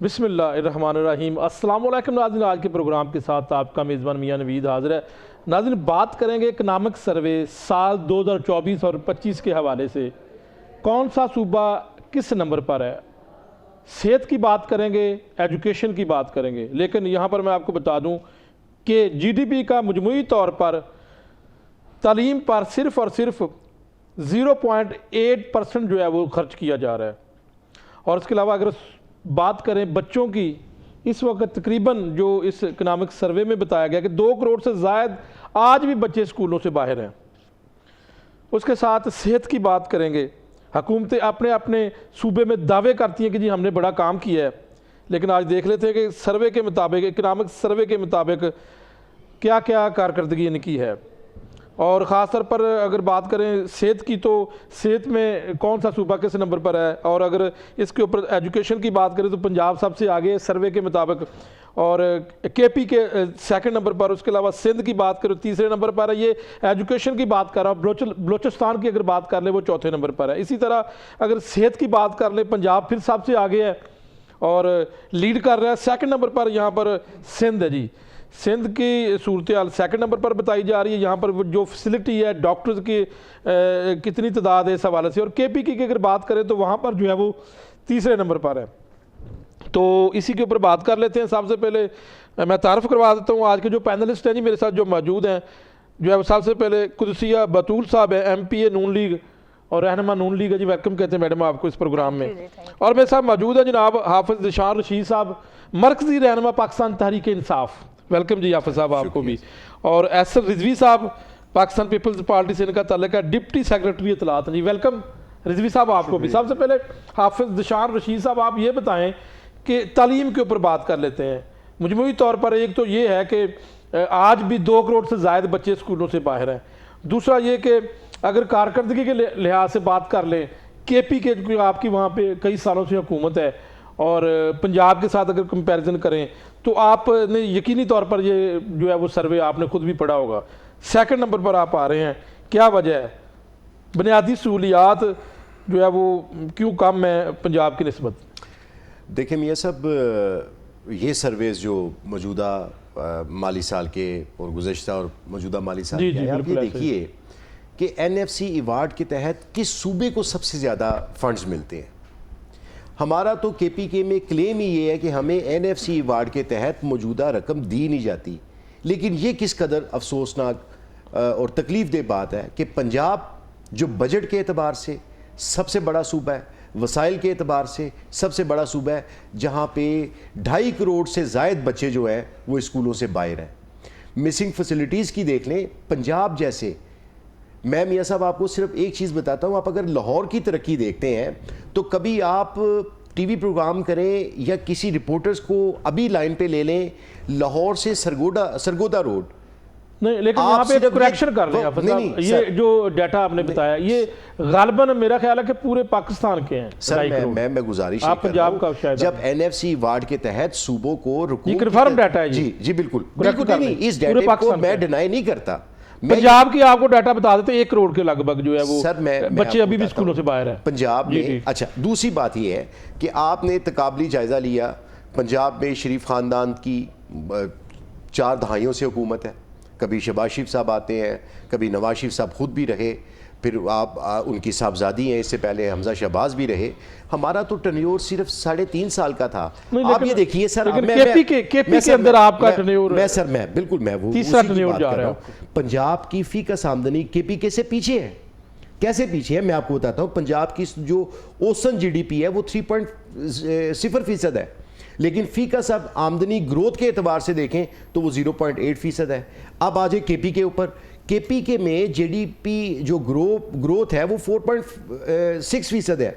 بسم اللہ الرحمن الرحیم۔ السلام علیکم ناظرین، آج کے پروگرام کے ساتھ آپ کا میزبان میاں نوید حاضر ہے۔ ناظرین، بات کریں گے اکنامک سروے سال 2024 اور 25 کے حوالے سے، کون سا صوبہ کس نمبر پر ہے۔ صحت کی بات کریں گے، ایجوکیشن کی بات کریں گے، لیکن یہاں پر میں آپ کو بتا دوں کہ جی ڈی پی کا مجموعی طور پر تعلیم پر صرف اور صرف 0.8% جو ہے وہ خرچ کیا جا رہا ہے۔ اور اس کے علاوہ اگر بات کریں بچوں کی، اس وقت تقریباً جو اس اکنامک سروے میں بتایا گیا کہ 2 کروڑ سے زائد آج بھی بچے اسکولوں سے باہر ہیں۔ اس کے ساتھ صحت کی بات کریں گے۔ حکومتیں اپنے صوبے میں دعوے کرتی ہیں کہ جی ہم نے بڑا کام کیا ہے، لیکن آج دیکھ لیتے ہیں کہ سروے کے مطابق، اکنامک سروے کے مطابق کیا کیا کارکردگی ان کی ہے۔ اور خاص طور پر اگر بات کریں صحت کی، تو صحت میں کون سا صوبہ کس نمبر پر ہے، اور اگر اس کے اوپر ایجوکیشن کی بات کریں تو پنجاب سب سے آگے سروے کے مطابق، اور کے پی کے 2nd نمبر پر، اس کے علاوہ سندھ کی بات کریں 3رے نمبر پر ہے۔ یہ ایجوکیشن کی بات کر رہا ہوں۔ بلوچستان کی اگر بات کر لیں وہ 4تھے نمبر پر ہے۔ اسی طرح اگر صحت کی بات کر لیں، پنجاب پھر سب سے آگے ہے اور لیڈ کر رہا ہے۔ 2nd نمبر پر یہاں پر سندھ ہے جی۔ سندھ کی صورتحال 2nd نمبر پر بتائی جا رہی ہے۔ یہاں پر جو فیسلٹی ہے، ڈاکٹرز کی کتنی تعداد ہے اس حوالے سے، اور کے پی کی اگر بات کریں تو وہاں پر جو ہے وہ 3رے نمبر پر ہے۔ تو اسی کے اوپر بات کر لیتے ہیں۔ سب سے پہلے میں تعارف کروا دیتا ہوں آج کے جو پینلسٹ ہیں جی میرے ساتھ جو موجود ہیں، جو ہے وہ سب سے پہلے قدسیہ بطول صاحب ہیں، MP نون لیگ اور رہنما نون لیگ ہے جی۔ ویلکم کہتے ہیں میڈم آپ کو اس پروگرام میں۔ اور میرے ساتھ موجود ہیں جناب حافظ ذیشان رشید صاحب، مرکزی رہنما پاکستان تحریک انصاف۔ ویلکم جی حافظ صاحب آپ کو بھی۔ اور ایسر رضوی صاحب، پاکستان پیپلز پارٹی سے ان کا تعلق ہے، ڈپٹی سیکرٹری اطلاعات جی۔ ویلکم رضوی صاحب آپ کو بھی۔ سب سے پہلے حافظ ذیشان رشید صاحب، آپ یہ بتائیں کہ تعلیم کے اوپر بات کر لیتے ہیں مجموعی طور پر۔ ایک تو یہ ہے کہ آج بھی 2 کروڑ سے زائد بچے اسکولوں سے باہر ہیں۔ دوسرا یہ کہ اگر کارکردگی کے لحاظ سے بات کر لیں، کے پی کے آپ کی وہاں پہ کئی سالوں سے حکومت ہے، اور پنجاب کے ساتھ اگر کمپیریزن کریں تو آپ نے یقینی طور پر یہ جو ہے وہ سروے آپ نے خود بھی پڑھا ہوگا، 2nd نمبر پر آپ آ رہے ہیں۔ کیا وجہ ہے؟ بنیادی سہولیات جو ہے وہ کیوں کم ہے پنجاب کی نسبت؟ دیکھیں میاں صاحب، یہ سرویز جو موجودہ مالی سال کے اور گزشتہ اور موجودہ مالی سال کے ہیں، آپ یہ دیکھیے کہ NFC ایوارڈ کے تحت کس صوبے کو سب سے زیادہ فنڈز ملتے ہیں۔ ہمارا تو کے پی کے میں کلیم ہی یہ ہے کہ ہمیں NFC ایوارڈ کے تحت موجودہ رقم دی نہیں جاتی، لیکن یہ کس قدر افسوسناک اور تکلیف دہ بات ہے کہ پنجاب جو بجٹ کے اعتبار سے سب سے بڑا صوبہ ہے، وسائل کے اعتبار سے سب سے بڑا صوبہ ہے، جہاں پہ 2.5 کروڑ سے زائد بچے جو ہیں وہ اسکولوں سے باہر ہیں۔ مسنگ فیسلٹیز کی دیکھ لیں، پنجاب جیسے، میں میاں صاحب آپ کو صرف ایک چیز بتاتا ہوں، آپ اگر لاہور کی ترقی دیکھتے ہیں تو کبھی آپ ٹی وی پروگرام کریں یا کسی رپورٹرز کو ابھی لائن پہ لے لیں، لاہور سے سرگودا روڈ، نہیں لیکن یہاں پہ ایک کریکشن کر لیں حافظ صاحب، یہ جو ڈیٹا آپ نے بتایا یہ غالباً میرا خیال ہے کہ پورے پاکستان کے ہیں۔ سر میں گزارش آپ پنجاب کا شاید جب NFC ایوارڈ کے تحت صوبوں کو یہ کنفرم ڈیٹا ہے جی بالکل نہیں، اس ڈیٹا کو میں ڈینائی نہیں کرتا۔ پنجاب کی آپ کو ڈیٹا بتا دیتے 1 کروڑ کے لگ بھگ جو ہے وہ بچے ابھی بھی اسکولوں سے باہر ہیں پنجاب میں۔ اچھا، دوسری بات یہ ہے کہ آپ نے تقابلی جائزہ لیا، پنجاب میں شریف خاندان کی 4 دہائیوں سے حکومت ہے، کبھی شہباز شریف صاحب آتے ہیں، کبھی نواز شریف صاحب خود بھی رہے، پھر آپ ان کی صاحبزادی ہیں، اس سے پہلے حمزہ شہباز بھی رہے۔ ہمارا تو ٹرنیور صرف 3.5 سال کا تھا۔ آپ یہ دیکھیے سر، کے پی اندر آپ کا ٹرنیور میں بالکل وہ تیسرا ٹرنیور جا رہا ہوں۔ پنجاب کی فی کس آمدنی کے پی کے سے پیچھے ہے۔ کیسے پیچھے ہے میں آپ کو بتاتا ہوں۔ پنجاب کی جو اوسن جی ڈی پی ہے وہ 3.0% ہے، لیکن فی کا سب آمدنی گروتھ کے اعتبار سے دیکھیں تو وہ 0.8% ہے۔ اب آ جائے کے پی کے اوپر، کے پی کے میں جی ڈی پی جو گروتھ ہے وہ 4.6% ہے،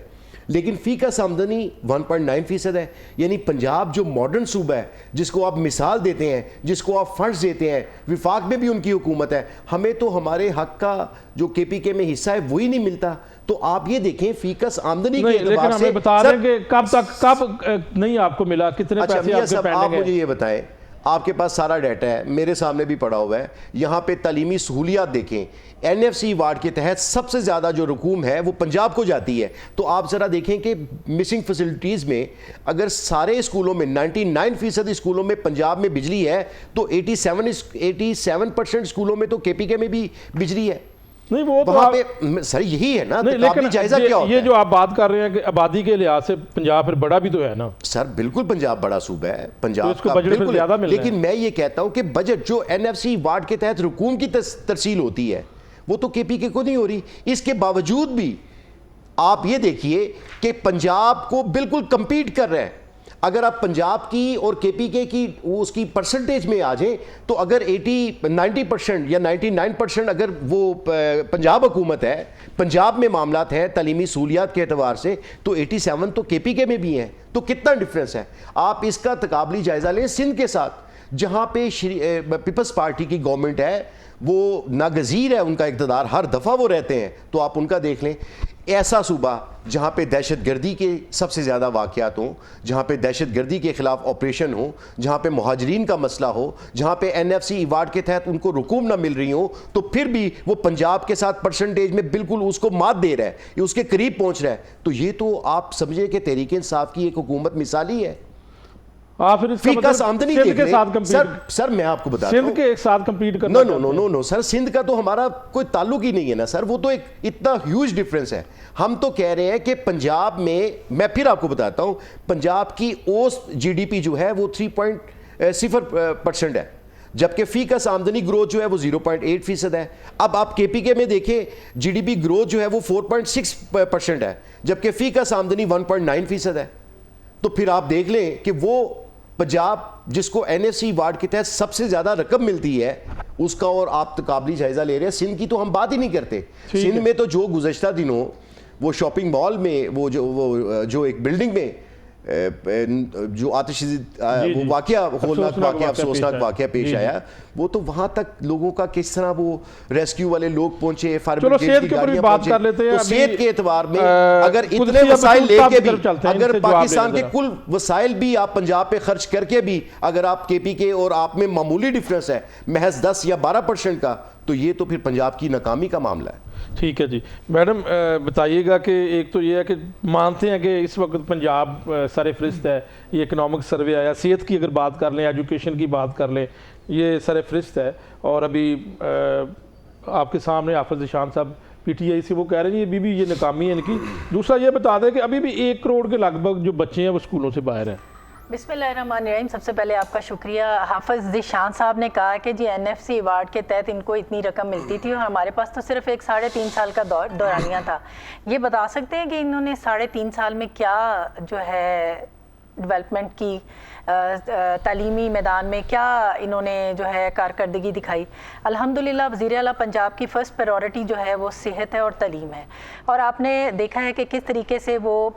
لیکن فی کا آمدنی 1.9% ہے۔ یعنی پنجاب جو ماڈرن صوبہ ہے، جس کو آپ مثال دیتے ہیں، جس کو آپ فنڈز دیتے ہیں، وفاق میں بھی ان کی حکومت ہے، ہمیں تو ہمارے حق کا جو کے پی کے میں حصہ ہے وہی نہیں ملتا۔ تو آپ یہ دیکھیں فیکس آمدنی کے اعتبار سے، لیکن ہمیں بتا دیں کہ کب نہیں آپ کو ملا، کتنے پیسے آپ کے پینڈنگ ہیں؟ آپ مجھے یہ بتائیں، آپ کے پاس سارا ڈیٹا ہے, میرے سامنے بھی پڑا ہوا ہے. یہاں پہ تعلیمی سہولیات دیکھیں, NFC ایوارڈ کے تحت سب سے زیادہ جو رقوم ہے وہ پنجاب کو جاتی ہے. تو آپ ذرا دیکھیں کہ مسنگ فیسلٹیز میں اگر سارے اسکولوں میں 99% اسکولوں میں پنجاب میں بجلی ہے, تو 87% اسکولوں میں تو KPK میں بھی بجلی ہے. نہیں وہ تو وہاں پہ سر یہی ہے نا, لیکن جائزہ کیا ہوتا ہے؟ یہ جو آپ بات کر رہے ہیں کہ آبادی کے لحاظ سے پنجاب پھر بڑا بھی تو ہے نا سر. بالکل پنجاب بڑا صوبہ ہے, پنجاب اس کو کا بجٹ بالکل, زیادہ مل رہا ہے. لیکن میں یہ کہتا ہوں کہ بجٹ جو NFC ایوارڈ کے تحت رقوم کی ترسیل ہوتی ہے وہ تو KPK کو نہیں ہو رہی. اس کے باوجود بھی آپ یہ دیکھیے کہ پنجاب کو بالکل کمپیٹ کر رہے ہیں. اگر آپ پنجاب کی اور KPK کی اس کی پرسنٹیج میں آ جائیں تو اگر 90% یا 99% اگر وہ پنجاب حکومت ہے, پنجاب میں معاملات ہیں تعلیمی سہولیات کے اعتبار سے, تو 87 تو KPK میں بھی ہیں. تو کتنا ڈفرینس ہے؟ آپ اس کا تقابلی جائزہ لیں سندھ کے ساتھ, جہاں پہ پیپلز پارٹی کی گورنمنٹ ہے, وہ ناگزیر ہے ان کا اقتدار, ہر دفعہ وہ رہتے ہیں. تو آپ ان کا دیکھ لیں. ایسا صوبہ جہاں پہ دہشت گردی کے سب سے زیادہ واقعات ہوں, جہاں پہ دہشت گردی کے خلاف آپریشن ہوں, جہاں پہ مہاجرین کا مسئلہ ہو, جہاں پہ NFC ایوارڈ کے تحت ان کو رقوم نہ مل رہی ہوں, تو پھر بھی وہ پنجاب کے ساتھ پرسنٹیج میں بالکل اس کو مات دے رہا ہے, یہ اس کے قریب پہنچ رہا ہے. تو یہ تو آپ سمجھے کہ تحریک انصاف کی ایک حکومت مثالی ہے. فیکس آمدنی دیکھ لیں سر, میں آپ کو بتاتا ہوں سندھ کے ساتھ کمپیٹ کرنا. نو سر, سندھ کا تو ہمارا کوئی تعلق ہی نہیں ہے نا سر. وہ تو ایک اتنا ہیوج ڈفرینس ہے. ہم تو کہہ رہے ہیں کہ پنجاب میں پھر آپ کو بتاتا ہوں, پنجاب کی اوسط GDP جو ہے وہ 3.0% ہے, جبکہ فی کس آمدنی گروتھ جو ہے وہ 0.8% ہے. اب آپ KPK میں دیکھیں GDP گروتھ جو ہے وہ 4.6% ہے, جبکہ فی کس آمدنی 1.9% ہے. تو پھر آپ دیکھ لیں کہ وہ پنجاب جس کو NFC ایوارڈ کے تحت سب سے زیادہ رقم ملتی ہے اس کا, اور آپ تقابلی جائزہ لے رہے ہیں. سندھ کی تو ہم بات ہی نہیں کرتے. سندھ میں تو جو گزشتہ دنوں وہ شاپنگ مال میں وہ جو ایک بلڈنگ میں جو آتش وہ واقعہ ہولناک واقعہ, افسوسناک واقعہ پیش آیا, وہ تو وہاں تک لوگوں کا کس طرح وہ ریسکیو والے لوگ پہنچے, فائر بریگیڈ کی گاڑیاں پہنچے. تو صحت کے اعتبار میں اگر اتنے وسائل لے کے بھی, اگر پاکستان کے کل وسائل بھی آپ پنجاب پہ خرچ کر کے بھی اگر آپ KPK اور آپ میں معمولی ڈفرینس ہے محض 10 یا 12% کا, تو یہ تو پھر پنجاب کی ناکامی کا معاملہ ہے. ٹھیک ہے جی. میڈم بتائیے گا کہ ایک تو یہ ہے کہ مانتے ہیں کہ اس وقت پنجاب سر فہرست ہے, یہ اکنامک سروے آیا, صحت کی اگر بات کر لیں, ایجوکیشن کی بات کر لیں, یہ سر فہرست ہے. اور ابھی آپ کے سامنے حافظ ذیشان صاحب PTI سے وہ کہہ رہے ہیں یہ یہ ناکامی ہے ان کی. دوسرا یہ بتا دیں کہ ابھی بھی 1 کروڑ کے لگ بھگ جو بچے ہیں وہ اسکولوں سے باہر ہیں. بسم اللہ الرحمن الرحیم. سب سے پہلے آپ کا شکریہ. حافظ ذیشان صاحب نے کہا کہ جی NFC ایوارڈ کے تحت ان کو اتنی رقم ملتی تھی, اور ہمارے پاس تو صرف ایک 3.5 سال کا دورانیہ تھا. یہ بتا سکتے ہیں کہ انہوں نے 3.5 سال میں کیا جو ہے ڈیولپمنٹ کی, تعلیمی میدان میں کیا انہوں نے جو ہے کارکردگی دکھائی؟ الحمدللہ وزیر اعلیٰ پنجاب کی فرسٹ پریورٹی جو ہے وہ صحت ہے اور تعلیم ہے, اور آپ نے دیکھا ہے کہ کس طریقے سے وہ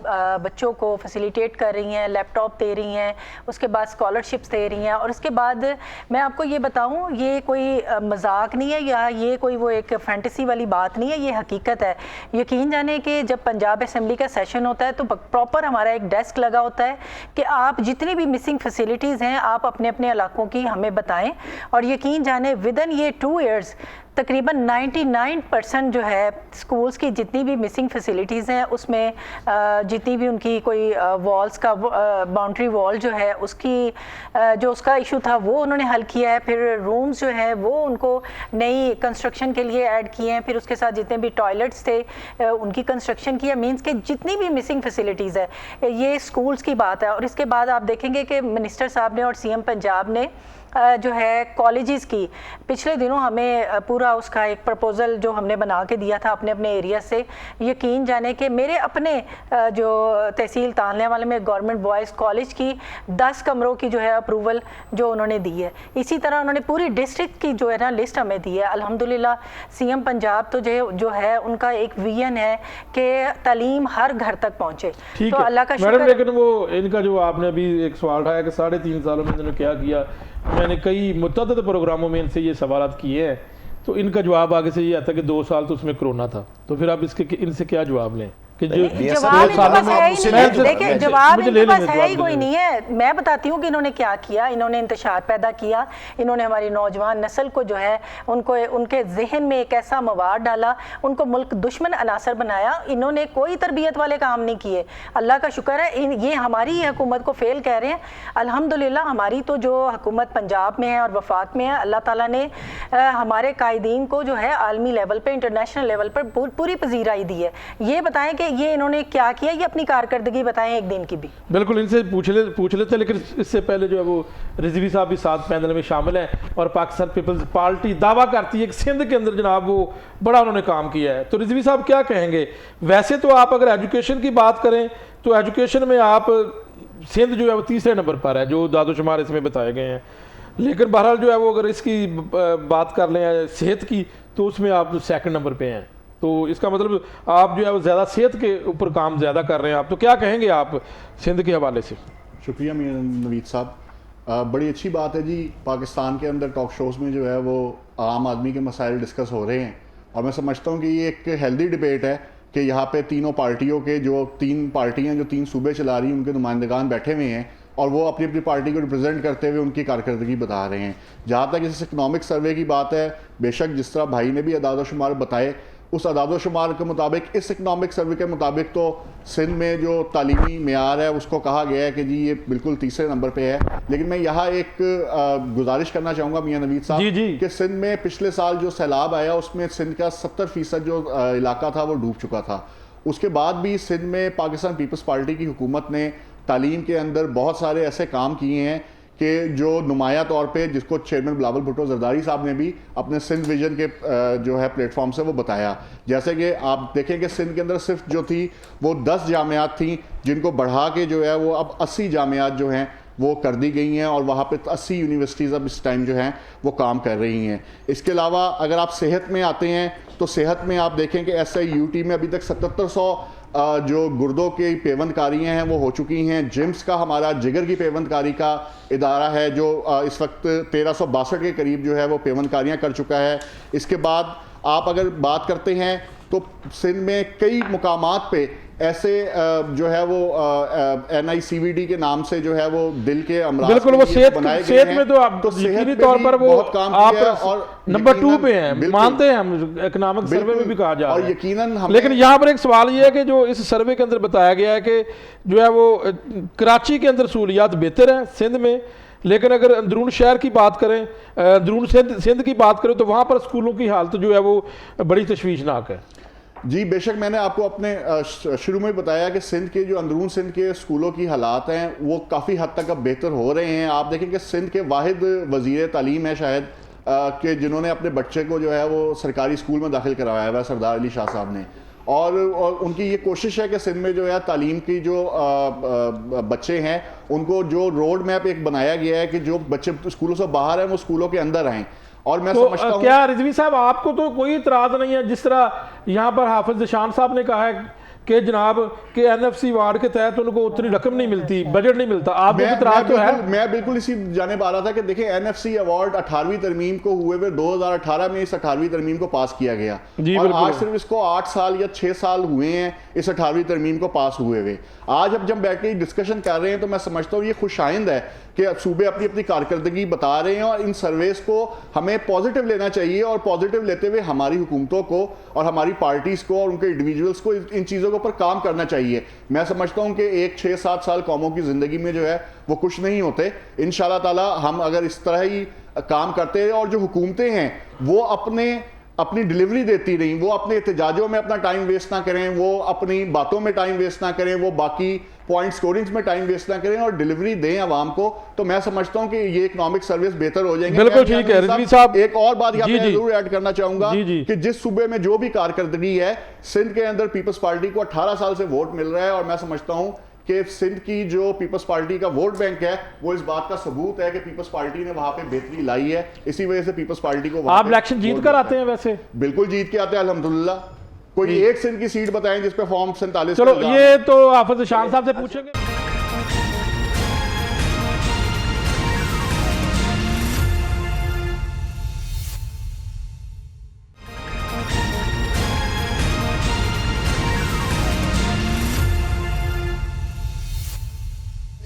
بچوں کو فیسیلیٹیٹ کر رہی ہیں, لیپ ٹاپ دے رہی ہیں, اس کے بعد اسکالرشپس دے رہی ہیں. اور اس کے بعد میں آپ کو یہ بتاؤں, یہ کوئی مذاق نہیں ہے یا یہ کوئی وہ ایک فینٹیسی والی بات نہیں ہے, یہ حقیقت ہے. یقین جانے کہ جب پنجاب اسمبلی کا سیشن ہوتا ہے تو پراپر ہمارا ایک ڈیسک لگا ہوتا ہے کہ آپ جتنی بھی مسنگ فیسیلیٹیز ہیں آپ اپنے اپنے علاقوں کی ہمیں بتائیں. اور یقین جانے ودن یہ 2 ایئرز تقریباً 99% جو ہے اسکولس کی جتنی بھی مسنگ فیسیلیٹیز ہیں اس میں جتنی بھی ان کی کوئی والز کا باؤنڈری وال جو ہے اس کی جو اس کا ایشو تھا وہ انہوں نے حل کیا ہے. پھر رومز جو ہے وہ ان کو نئی کنسٹرکشن کے لیے ایڈ کیے ہیں, پھر اس کے ساتھ جتنے بھی ٹوائلٹس تھے ان کی کنسٹرکشن کی ہے. مینس کہ جتنی بھی مسنگ فیسیلیٹیز ہے یہ اسکولس کی بات ہے. اور اس کے بعد آپ دیکھیں گے کہ منسٹر صاحب نے اور CM پنجاب نے جو ہے کالجز کی پچھلے دنوں ہمیں پورا اس کا ایک پرپوزل جو ہم نے بنا کے دیا تھا اپنے اپنے ایریا سے. یقین جانے کہ میرے اپنے جو تحصیل تانلے والے میں گورنمنٹ بوائز کالج کی 10 کمروں کی جو ہے اپروول جو انہوں نے دی ہے. اسی طرح انہوں نے پوری ڈسٹرکٹ کی جو ہے نا لسٹ ہمیں دی ہے. الحمدللہ CM پنجاب تو جو ہے ان کا ایک ویژن ہے کہ تعلیم ہر گھر تک پہنچے. تو اللہ کا شکر. لیکن وہ ان کا جو آپ نے ابھی ایک سوال اٹھایا کہ 3.5 سالوں میں انہوں نے کیا کیا, میں نے کئی متعدد پروگراموں میں ان سے یہ سوالات کیے ہیں تو ان کا جواب آگے سے یہ آتا ہے کہ 2 سال تو اس میں کرونا تھا. تو پھر آپ ان سے کیا جواب لیں؟ کہ جو جواب ان کے پاس ہے ہی نہیں. دیکھیں جواب ان کے پاس ہے ہی کوئی نہیں ہے. میں بتاتی ہوں کہ انہوں نے کیا کیا. انہوں نے انتشار پیدا کیا, انہوں نے ہماری نوجوان نسل کو جو ہے ان کے ذہن میں ایک ایسا مواد ڈالا, ان کو ملک دشمن عناصر بنایا. انہوں نے کوئی تربیت والے کام نہیں کیے. اللہ کا شکر ہے یہ ہماری ہی حکومت کو فیل کہہ رہے ہیں. الحمدللہ ہماری تو جو حکومت پنجاب میں ہے اور وفاق میں ہے, اللہ تعالیٰ نے ہمارے قائدین کو جو ہے عالمی لیول پہ, انٹرنیشنل لیول پر پوری پذیرائی دی ہے. یہ بتائیں کہ یہ انہوں نے کیا کیا, یہ اپنی کارکردگی بتائیں ایک دن کی بھی. بالکل ان سے پوچھ لیتے ہیں, لیکن اس سے پہلے جو ہے وہ رضوی صاحب بھی ساتھ پینل میں شامل ہیں. اور پاکستان پیپلز پارٹی دعویٰ کرتی ہے کہ سندھ کے اندر جناب وہ بڑا انہوں نے کام کیا ہے. تو رضوی صاحب کیا کہیں گے؟ ویسے تو آپ اگر ایجوکیشن کی بات کریں تو ایجوکیشن میں آپ سندھ جو ہے وہ تیسرے نمبر پر ہے جو داد و شمار اس میں بتائے گئے ہیں. لیکن بہرحال جو ہے وہ اگر اس کی بات کر لیں صحت کی تو اس میں آپ سیکنڈ نمبر پہ ہیں. تو اس کا مطلب آپ جو ہے وہ زیادہ صحت کے اوپر کام زیادہ کر رہے ہیں آپ. تو کیا کہیں گے آپ سندھ کے حوالے سے؟ شکریہ میاں نوید صاحب, بڑی اچھی بات ہے جی. پاکستان کے اندر ٹاک شوز میں جو ہے وہ عام آدمی کے مسائل ڈسکس ہو رہے ہیں, اور میں سمجھتا ہوں کہ یہ ایک ہیلدی ڈبیٹ ہے کہ یہاں پہ تینوں پارٹیوں کے جو 3 پارٹیاں جو 3 صوبے چلا رہی ہیں ان کے نمائندگان بیٹھے ہوئے ہیں, اور وہ اپنی اپنی پارٹی کو ریپرزینٹ کرتے ہوئے ان کی کارکردگی بتا رہے ہیں. جہاں تک اس اکنامک سروے کی بات ہے, بے شک جس طرح بھائی نے بھی اعداد و شمار بتائے, اس اعداد و شمار کے مطابق, اس اکنامک سروے کے مطابق تو سندھ میں جو تعلیمی معیار ہے اس کو کہا گیا ہے کہ جی یہ بالکل تیسرے نمبر پہ ہے. لیکن میں یہاں ایک گزارش کرنا چاہوں گا میاں نوید صاحب کہ سندھ میں پچھلے سال جو سیلاب آیا اس میں سندھ کا 70% جو علاقہ تھا وہ ڈوب چکا تھا. اس کے بعد بھی سندھ میں پاکستان پیپلز پارٹی کی حکومت نے تعلیم کے اندر بہت سارے ایسے کام کیے ہیں کہ جو نمایاں طور پہ, جس کو چیئرمین بلاول بھٹو زرداری صاحب نے بھی اپنے سندھ ویژن کے جو ہے پلیٹ فارم سے وہ بتایا. جیسے کہ آپ دیکھیں کہ سندھ کے اندر صرف جو تھی وہ 10 جامعات تھیں, جن کو بڑھا کے جو ہے وہ اب 80 جامعات جو ہیں وہ کر دی گئی ہیں, اور وہاں پہ 80 یونیورسٹیز اب اس ٹائم جو ہیں وہ کام کر رہی ہیں. اس کے علاوہ اگر آپ صحت میں آتے ہیں تو صحت میں آپ دیکھیں کہ ایس آئی یو ٹی میں ابھی تک 7700 جو گردوں کی پیوند کاریاں ہیں وہ ہو چکی ہیں. جمس کا ہمارا جگر کی پیوند کاری کا ادارہ ہے جو اس وقت 1362 کے قریب جو ہے وہ پیوند کاریاں کر چکا ہے. اس کے بعد آپ اگر بات کرتے ہیں تو سندھ میں کئی مقامات پہ ایسے جو ہے وہ NICVD کے نام سے جو ہے وہ دل کے امراض بالکل وہ صحت میں تو آپ یقینی طور پر وہ آپ نمبر 2 پہ ہیں, مانتے ہیں ہم, اکنامک سروے میں بھی کہا جا رہا ہے. یقیناً لیکن یہاں پر ایک سوال یہ ہے کہ جو اس سروے کے اندر بتایا گیا ہے کہ جو ہے وہ کراچی کے اندر سہولیات بہتر ہیں سندھ میں, لیکن اگر اندرون شہر کی بات کریں, اندرون سندھ کی بات کریں تو وہاں پر اسکولوں کی حالت جو ہے وہ بڑی تشویشناک ہے. جی بے شک, میں نے آپ کو اپنے شروع میں بتایا کہ سندھ کے جو اندرون سندھ کے اسکولوں کی حالات ہیں وہ کافی حد تک اب بہتر ہو رہے ہیں. آپ دیکھیں کہ سندھ کے واحد وزیر تعلیم ہے شاید کہ جنہوں نے اپنے بچے کو جو ہے وہ سرکاری اسکول میں داخل کروایا ہوا ہے, سردار علی شاہ صاحب نے. اور ان کی یہ کوشش ہے کہ سندھ میں جو ہے تعلیم کی جو بچے ہیں ان کو جو روڈ میپ ایک بنایا گیا ہے کہ جو بچے اسکولوں سے باہر ہیں وہ اسکولوں کے اندر آئیں. اور میں سمجھتا ہوں کیا رضوی صاحب آپ کو تو کوئی اعتراض نہیں ہے جس طرح یہاں پر حافظ ذیشان صاحب نے کہا ہے کہ جناب کہ NFC وارڈ کے تحت ان کو اتنی رقم نہیں ملتی, بجٹ نہیں ملتا, آپ کو اعتراض تو ہے؟ میں بالکل اسی جانب آ رہا تھا کہ دیکھیں NFC ایوارڈ 18ویں ترمیم کو ہوئے ہوئے 2018 میں اس 18ویں ترمیم کو پاس کیا گیا, اور آج صرف اس کو 8 سال یا 6 سال ہوئے ہیں اس 18ویں ترمیم کو پاس ہوئے ہوئے. آج اب جب بیٹھ کے ڈسکشن کر رہے ہیں تو میں سمجھتا ہوں یہ خوش آئند ہے کہ صوبے اپنی اپنی کارکردگی بتا رہے ہیں, اور ان سرویز کو ہمیں پازیٹیو لینا چاہیے, اور پازیٹیو لیتے ہوئے ہماری حکومتوں کو اور ہماری پارٹیز کو اور ان کے انڈیویجولز کو ان چیزوں کے اوپر کام کرنا چاہیے. میں سمجھتا ہوں کہ 6-7 سال قوموں کی زندگی میں جو ہے وہ کچھ نہیں ہوتے. انشاءاللہ تعالی ہم اگر اس طرح ہی کام کرتے ہیں, اور جو حکومتیں ہیں وہ اپنی ڈیلیوری دیتی رہیں, وہ اپنے احتجاجوں میں اپنا ٹائم ویسٹ نہ کریں, وہ اپنی باتوں میں ٹائم ویسٹ نہ کریں, وہ باقی پوائنٹ سکورنگز میں ٹائم ویسٹ نہ کریں, اور ڈیلیوری دیں عوام کو, تو میں سمجھتا ہوں کہ یہ اکنامک سروس بہتر ہو جائیں گے. بالکل ٹھیک ہے رضوی صاحب. ایک اور بات یہاں پہ ضرور ایڈ کرنا چاہوں گا کہ جس صوبے میں جو بھی کارکردگی ہے, سندھ کے اندر پیپلز پارٹی کو 18 سال سے ووٹ مل رہا ہے, اور میں سمجھتا ہوں کہ سندھ کی جو پیپلز پارٹی کا ووٹ بینک ہے وہ اس بات کا ثبوت ہے کہ پیپلز پارٹی نے وہاں پہ بہتری لائی ہے. اسی وجہ سے پیپلز پارٹی کو آپ الیکشن جیت کر آتے ہیں؟ ویسے بالکل جیت کے آتے ہیں الحمدللہ. کوئی ایک سندھ کی سیٹ بتائیں جس پہ فارم 47. چلو یہ تو حافظ ذیشان صاحب سے پوچھیں گے.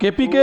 KPK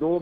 2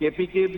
KPK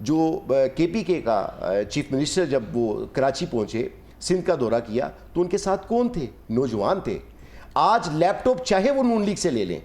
جو کے پی کے کا چیف منسٹر جب وہ کراچی پہنچے، سندھ کا دورہ کیا، تو ان کے ساتھ کون تھے؟ نوجوان تھے۔ آج لیپ ٹاپ چاہے وہ نون لیگ سے لے لیں،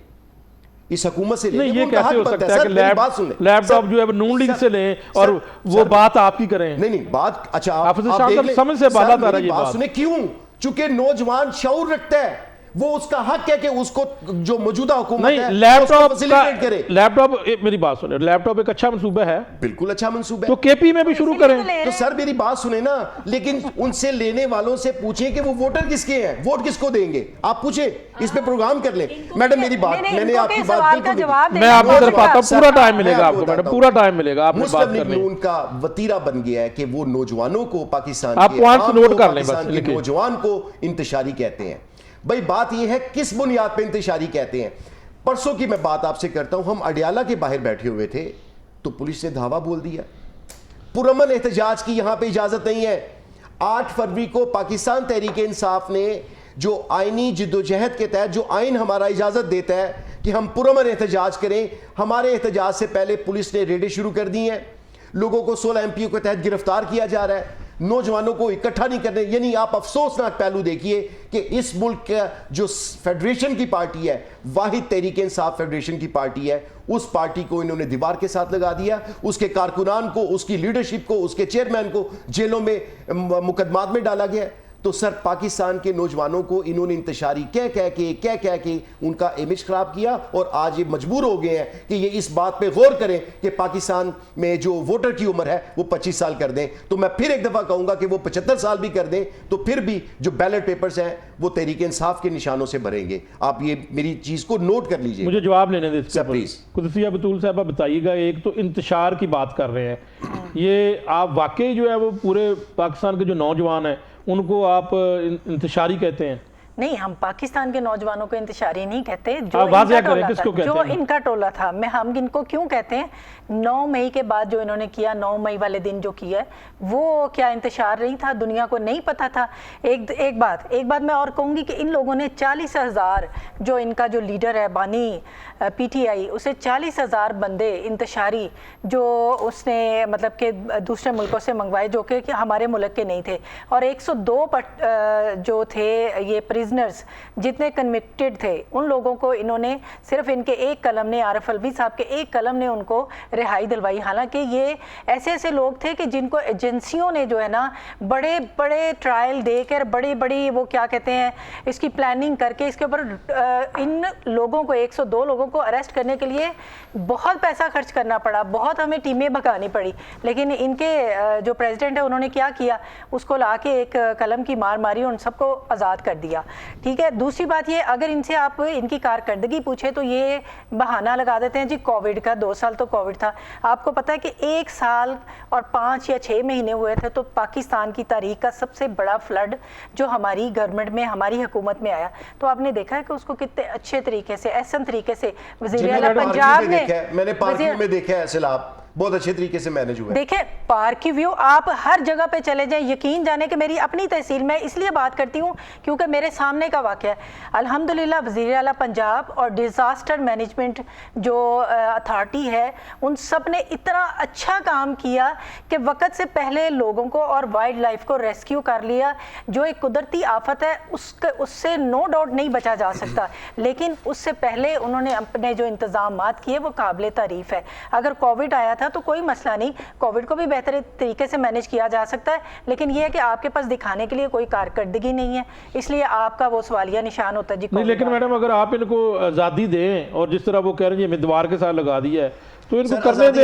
اس حکومت سے لے لیں، نہیں یہ کیسے ہو سکتا ہے کہ لیپ ٹاپ جو ہے وہ نون لیگ سے لیں اور وہ بات آپ کی کریں؟ نہیں بات، اچھا حافظ شاہ صاحب سمجھ سے بالا تر ہے یہ بات سنیں، کیوں؟ چونکہ نوجوان شعور رکھتا ہے، وہ اس کا حق ہے کہ اس کو جو موجودہ حکومت ہے نہیں لیپ ٹاپ فیسیلیٹیٹ کرے۔ لیپ ٹاپ میری بات سنیں، لیپ ٹاپ ایک اچھا منصوبہ ہے، بالکل اچھا منصوبہ تو ہے، کے پی میں بھی شروع کریں۔ تو سر میری بات سنیں نا، لیکن ان سے لینے والوں سے پوچھیں کہ وہ ووٹر کس کے ہیں، ووٹ کس کو دیں گے، آپ پوچھیں، اس پہ پروگرام کر لیں۔ میڈم میری بات، میں نے آپ کی بات بالکل، میں آپ کی طرف آتا ہوں، پورا ٹائم ملے گا آپ کو میڈم، پورا ٹائم ملے گا، آپ نے بات مسلم لیگ کرنی۔ نون کا وتیرہ بن گیا ہے کہ وہ نوجوانوں کو، پاکستان آپ کے پوائنٹس عوام نوٹ کو، کر لیں بس، پاکستان کے لکھیں۔ نوجوان کو انتشاری کہتے ہیں۔ بھئی بات یہ ہے کس بنیاد پہ انتشاری کہتے ہیں؟ پرسوں کی میں بات آپ سے کرتا ہوں، ہم اڈیالہ کے باہر بیٹھے ہوئے تھے تو پولیس نے دھاوا بول دیا، پرامن احتجاج کی یہاں پہ اجازت نہیں ہے۔ 8 فروری کو پاکستان تحریک انصاف نے جو آئینی جدوجہد کے تحت جو آئین ہمارا اجازت دیتا ہے کہ ہم پرامن احتجاج کریں، ہمارے احتجاج سے پہلے پولیس نے ریڈیں شروع کر دی ہیں، لوگوں کو 16 MP کے تحت گرفتار کیا جا رہا ہے، نوجوانوں کو اکٹھا نہیں کرنے۔ یعنی آپ افسوسناک پہلو دیکھیے کہ اس ملک کا جو فیڈریشن کی پارٹی ہے، واحد تحریک انصاف فیڈریشن کی پارٹی ہے، اس پارٹی کو انہوں نے دیوار کے ساتھ لگا دیا، اس کے کارکنان کو، اس کی لیڈرشپ کو، اس کے چیئرمین کو جیلوں میں مقدمات میں ڈالا گیا۔ تو سر پاکستان کے نوجوانوں کو انہوں نے انتشاری کہہ کے ان کا امیج خراب کیا، اور آج یہ مجبور ہو گئے ہیں کہ یہ اس بات پہ غور کریں کہ پاکستان میں جو ووٹر کی عمر ہے وہ 25 سال کر دیں۔ تو میں پھر ایک دفعہ کہوں گا کہ وہ 75 سال بھی کر دیں تو پھر بھی جو بیلٹ پیپرز ہیں وہ تحریک انصاف کے نشانوں سے بھریں گے۔ آپ یہ میری چیز کو نوٹ کر لیجئے۔ مجھے جواب لینے دیں سر پلیز۔ قدسیہ بطول صاحبہ بتائیے گا، ایک تو انتشار کی بات کر رہے ہیں، یہ آپ واقعی جو ہے وہ پورے پاکستان کے جو نوجوان ہیں ان کو آپ انتشاری کہتے ہیں؟ نہیں، ہم پاکستان کے نوجوانوں کو انتشاری نہیں کہتے، جو ان کا ٹولہ تھا۔ ہم ان کو کیوں کہتے ہیں؟ 9 مئی کے بعد جو انہوں نے کیا، 9 مئی والے دن جو کیا ہے وہ کیا انتشار نہیں تھا؟ دنیا کو نہیں پتا تھا؟ ایک بات میں اور کہوں گی کہ ان لوگوں نے 40,000 جو ان کا جو لیڈر ہے بانی پی ٹی آئی، اسے 40,000 بندے انتشاری جو اس نے مطلب کہ دوسرے ملکوں سے منگوائے جو کہ ہمارے ملک کے نہیں تھے، اور 102 جو تھے یہ پریزنرز جتنے کنوکٹڈ تھے، ان لوگوں کو انہوں نے صرف ان کے ایک قلم نے، عارف الوی صاحب کے ایک قلم نے ان کو رہائی دلوائی۔ حالانکہ یہ ایسے لوگ تھے کہ جن کو ایجنسیوں نے جو ہے نا بڑے ٹرائل دے کر بڑی وہ کیا کہتے ہیں اس کی پلاننگ کر کے اس کے اوپر ان لوگوں کو 102 لوگوں کو اریسٹ کرنے کے لیے بہت پیسہ خرچ کرنا پڑا، بہت ہمیں ٹیمیں بھگانی پڑی، لیکن ان کے جو پریزیڈنٹ ہے انہوں نے کیا کیا، اس کو لا کے ایک قلم کی مار ماری اور ان سب کو آزاد کر دیا۔ ٹھیک ہے، دوسری بات یہ، اگر ان سے آپ ان کی کارکردگی پوچھے تو یہ بہانہ لگا دیتے ہیں جی کووڈ کا، 2 سال تو کووڈ تھا۔ آپ کو پتا ہے کہ 1 سال اور 5 یا 6 مہینے ہوئے تھے تو پاکستان کی تاریخ کا سب سے بڑا فلڈ جو ہماری گورنمنٹ میں، ہماری حکومت میں آیا، تو آپ نے دیکھا ہے کہ اس کو کتنے اچھے طریقے سے، احسن طریقے سے وزیر اعلیٰ پنجاب نے، میں نے پارکنگ میں دیکھا ہے سیلاب بہت اچھے طریقے سے مینج ہوا ہے۔ دیکھیں پارک کی ویو آپ ہر جگہ پہ چلے جائیں، یقین جانے کہ میری اپنی تحصیل میں اس لیے بات کرتی ہوں کیونکہ میرے سامنے کا واقعہ ہے۔ الحمدللہ وزیر اعلیٰ پنجاب اور ڈیزاسٹر مینجمنٹ جو اتھارٹی ہے ان سب نے اتنا اچھا کام کیا کہ وقت سے پہلے لوگوں کو اور وائلڈ لائف کو ریسکیو کر لیا۔ جو ایک قدرتی آفت ہے اس سے نو ڈاؤٹ نہیں بچا جا سکتا، لیکن اس سے پہلے انہوں نے اپنے جو انتظامات کیے وہ قابل تعریف ہے۔ اگر کووڈ آیا تھا تو کوئی مسئلہ نہیں، کووڈ کو بھی بہتر طریقے سے مینج کیا جا سکتا ہے، لیکن یہ ہے کہ آپ کے پاس دکھانے کے لیے کوئی کارکردگی نہیں ہے، اس لیے آپ کا وہ سوالیہ نشان ہوتا ہے جی۔ نہیں لیکن میڈم اگر آپ ان کو آزادی دیں اور جس طرح وہ کہہ رہے ہیں یہ دیوار کے ساتھ لگا دیا ہے تو ان کو کرنے دیں۔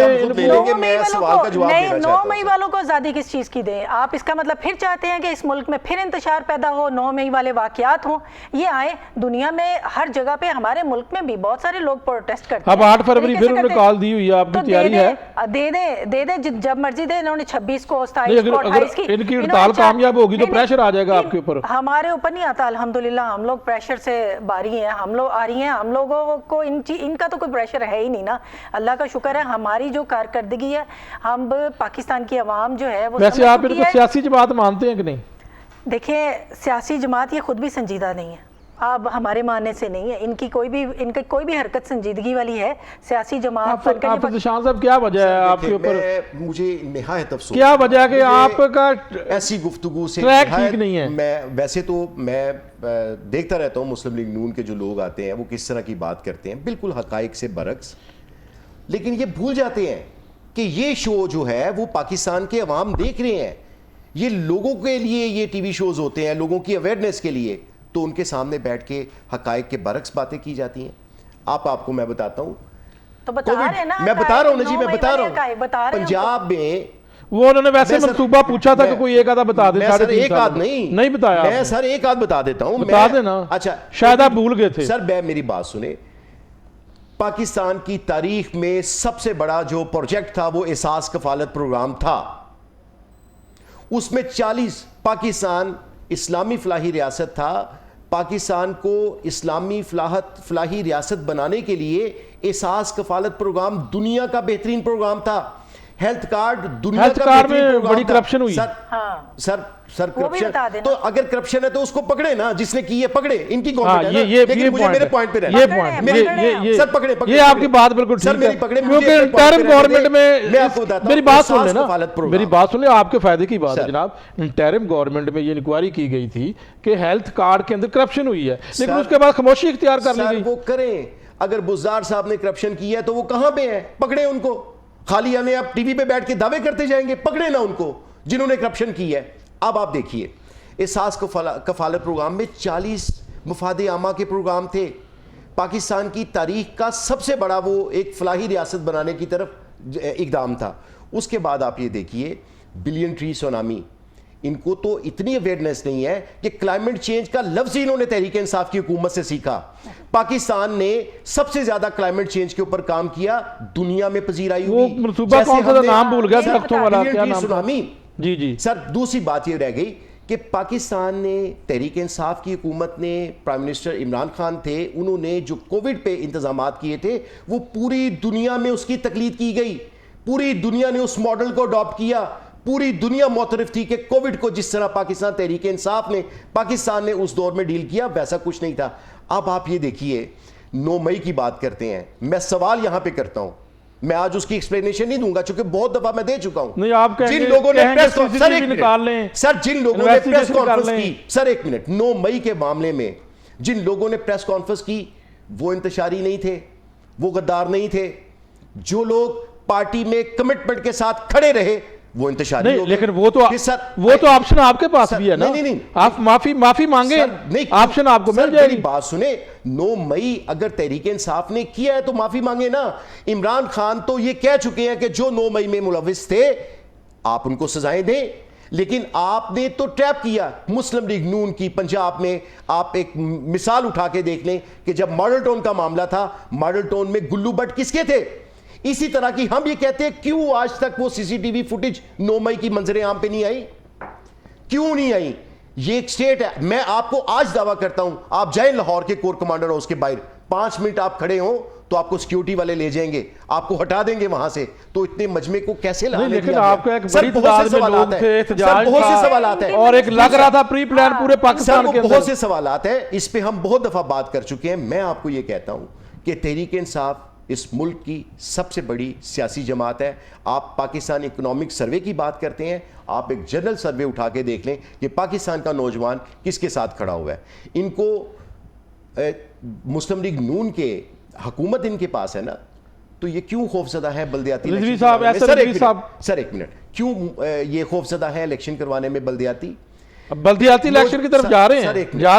9 مئی والوں کو آزادی کس چیز کی دیں؟ آپ اس کا مطلب پھر چاہتے ہیں کہ اس ملک میں پھر انتشار پیدا ہو، 9 مئی والے واقعات ہوں؟ یہ آئے دنیا میں ہر جگہ پہ، ہمارے ملک میں بھی بہت سارے لوگ پروٹیسٹ کرتے ہیں۔ اب 8 فروری پھر انہوں نے کال دی ہوئی ہے، آپ کی تیاری ہے؟ دے دے جب مرضی دے، انہوں نے 26 کو 27 کو 28 کی، ان کی ہڑتال کامیاب ہوگی تو پریشر آ جائے گا آپ کے اوپر۔ ہمارے اوپر نہیں آتا الحمدللہ، ہم لوگ پریشر سے باری ہیں، ہم لوگ آ رہی ہیں، ہم لوگوں کو ان کا تو کوئی پریشر ہے ہی نہیں نا، اللہ کا شکر ہے۔ ہماری جو کارکردگی ہے، ہم پاکستان کی عوام جو ہے وہ، ویسے آپ ان کو سیاسی جماعت مانتے ہیں کہ نہیں؟ دیکھیں سیاسی جماعت یہ خود بھی سنجیدہ نہیں ہے، آپ ہمارے ماننے سے نہیں ہے، ان کی کوئی بھی حرکت سنجیدگی والی ہے سیاسی جماعت حافظ شان صاحب کیا وجہ ہے آپ کے اوپر، مجھے نہایت افسوس کیا وجہ ہے کہ آپ کا ایسی گفتگو سے ٹریک ٹھیک نہیں ہے؟ میں ویسے تو میں دیکھتا رہتا ہوں مسلم لیگ نون کے جو لوگ آتے ہیں وہ کس طرح کی بات کرتے ہیں، بالکل حقائق سے برعکس، لیکن یہ بھول جاتے ہیں کہ یہ شو جو ہے وہ پاکستان کے عوام دیکھ رہے ہیں، یہ لوگوں کے لیے یہ ٹی وی شوز ہوتے ہیں، لوگوں کی اویئرنیس کے لیے، تو ان کے سامنے بیٹھ کے حقائق کے برعکس باتیں کی جاتی ہیں۔ آپ کو میں بتاتا ہوں، تو بتا رہے ہیں نا، میں بتا رہا ہوں نا جی، میں بتا رہا ہوں پنجاب میں وہ انہوں نے ویسے منصوبہ پوچھا تھا کہ کوئی ایک آدھا بتا دے، میں سر ایک آدھ نہیں بتایا، میں سر ایک آدھ بتا دیتا ہوں، بتا دینا، اچھا شاید آپ بھول گئے تھے سر۔ میری بات سنیں، پاکستان کی تاریخ میں سب سے بڑا جو پروجیکٹ تھا وہ احساس کفالت پروگرام تھا، اس میں 40 پاکستان اسلامی فلاحی ریاست تھا، پاکستان کو اسلامی فلاحی ریاست بنانے کے لیے احساس کفالت پروگرام دنیا کا بہترین پروگرام تھا۔ ہیلتھ کارڈ دنیا کا بہترین پروگرام بڑی کرپشن ہوئی سر کرپشن، تو اگر کرپشن ہے تو اس کو پکڑے نا، جس نے کی ہے پکڑے، ان کی گورنمنٹ ہے نا، لیکن مجھے میرے پوائنٹ پہ رہنا، سر پکڑے، یہ آپ کی بات بالکل ٹھیک ہے، کیونکہ انٹرم گورنمنٹ میں میری بات سن لیں نا، میری بات سن لیں، آپ کے فائدے کی بات ہے جناب، انٹرم گورنمنٹ میں یہ انکوائری کی گئی تھی کہ ہیلتھ کارڈ کے اندر کرپشن ہوئی ہے، لیکن اس کے بعد خاموشی اختیار کر لی گئی۔ وہ کریں، اگر بزدار صاحب نے کرپشن کیا ہے تو وہ کہاں پہ ہیں، پکڑے ان کو، خالی آنے آپ ٹی وی پہ بیٹھ کے دعوے کرتے جائیں گے، پکڑے نا ان کو جنہوں نے کرپشن کی ہے۔ اب آپ دیکھیے احساس کفالت پروگرام میں 40 مفاد عامہ کے پروگرام تھے، پاکستان کی تاریخ کا سب سے بڑا وہ ایک فلاحی ریاست بنانے کی طرف اقدام تھا۔ اس کے بعد آپ یہ دیکھیے بلین ٹری سونامی، ان کو تو اتنی اویئرنیس نہیں ہے کہ کلائمیٹ چینج کا لفظ ہی انہوں نے تحریک انصاف کی حکومت سے سیکھا۔ پاکستان نے سب سے زیادہ کلائمیٹ چینج کے اوپر کام کیا، دنیا میں پذیرائی ہوئی۔ وہ منصوبہ کون سا نام بھول گیا، درختوں والا کیا نام؟ سونامی۔ جی سر دوسری بات یہ رہ گئی کہ پاکستان نے تحریک انصاف کی حکومت نے، پرائم منسٹر عمران خان تھے، انہوں نے جو کووڈ پہ انتظامات کیے تھے وہ پوری دنیا میں اس کی تقلید کی گئی، پوری دنیا نے اس ماڈل کو اڈاپٹ کیا، پوری دنیا معترف تھی کہ کووڈ کو جس طرح پاکستان تحریک انصاف نے پاکستان نے اس دور میں ڈیل کیا ویسا کچھ نہیں تھا۔ اب آپ یہ دیکھیے 9 مئی کی بات کرتے ہیں، میں سوال یہاں پہ کرتا ہوں، میں آج اس کی ایکسپلینیشن نہیں دوں گا چونکہ بہت دفعہ میں دے چکا ہوں۔ نہیں آپ جن لوگوں نے نکال لیں سر، جن لوگوں نے پریس کانفرنس کی، سر ایک منٹ، 9 مئی کے معاملے میں جن لوگوں نے پریس کانفرنس کی وہ انتشاری نہیں تھے، وہ غدار نہیں تھے، جو لوگ پارٹی میں کمٹمنٹ کے ساتھ کھڑے رہے وہ انتشاری نہیں، لیکن وہ تو آپشن آپ کے پاس بھی ہے نا، آپ معافی مانگے، آپشن آپ کو مل جائے گی۔ بات سنیں، 9 مئی اگر تحریک انصاف نے کیا ہے تو معافی مانگے نا۔ عمران خان تو یہ کہہ چکے ہیں کہ جو 9 مئی میں ملوث تھے آپ ان کو سزائیں دیں، لیکن آپ نے تو ٹریپ کیا۔ مسلم لیگ نون کی پنجاب میں آپ ایک مثال اٹھا کے دیکھ لیں کہ جب ماڈل ٹاؤن کا معاملہ تھا، ماڈل ٹاؤن میں گلو بٹ کس کے تھے؟ اسی طرح کی ہم یہ کہتے ہیں کیوں آج تک وہ CCTV فوٹیج 9 مئی کی منظر عام پہ نہیں آئی، کیوں نہیں آئی؟ یہ ایک سٹیٹ ہے۔ میں آپ کو آج دعویٰ کرتا ہوں، آپ جائیں لاہور کے کور کمانڈر ہاؤس کے باہر 5 منٹ آپ کھڑے ہوں تو آپ کو سیکیورٹی والے لے جائیں گے، آپ کو ہٹا دیں گے وہاں سے۔ تو اتنے مجمع کو کیسے لانے دیا گیا؟ آپ کا ایک بڑی تعداد میں لوگ تھے، احتجاج تھا اور ایک لگ رہا تھا پری پلان پورے پاکستان کے اندر۔ بہت سے سوالات ہیں، اس پہ ہم بہت دفعہ بات کر چکے ہیں۔ میں آپ کو یہ کہتا ہوں کہ تحریک انصاف اس ملک کی سب سے بڑی سیاسی جماعت ہے۔ آپ پاکستان اکنامک سروے کی بات کرتے ہیں، آپ ایک جنرل سروے اٹھا کے دیکھ لیں کہ پاکستان کا نوجوان کس کے ساتھ کھڑا ہوا ہے۔ ان کو مسلم لیگ نون کے حکومت ان کے پاس ہے نا، تو یہ کیوں خوفزدہ ہیں بلدیاتی سر ایک منٹ، کیوں یہ خوفزدہ ہیں الیکشن کروانے میں بلدیاتی الیکشن کی طرف جا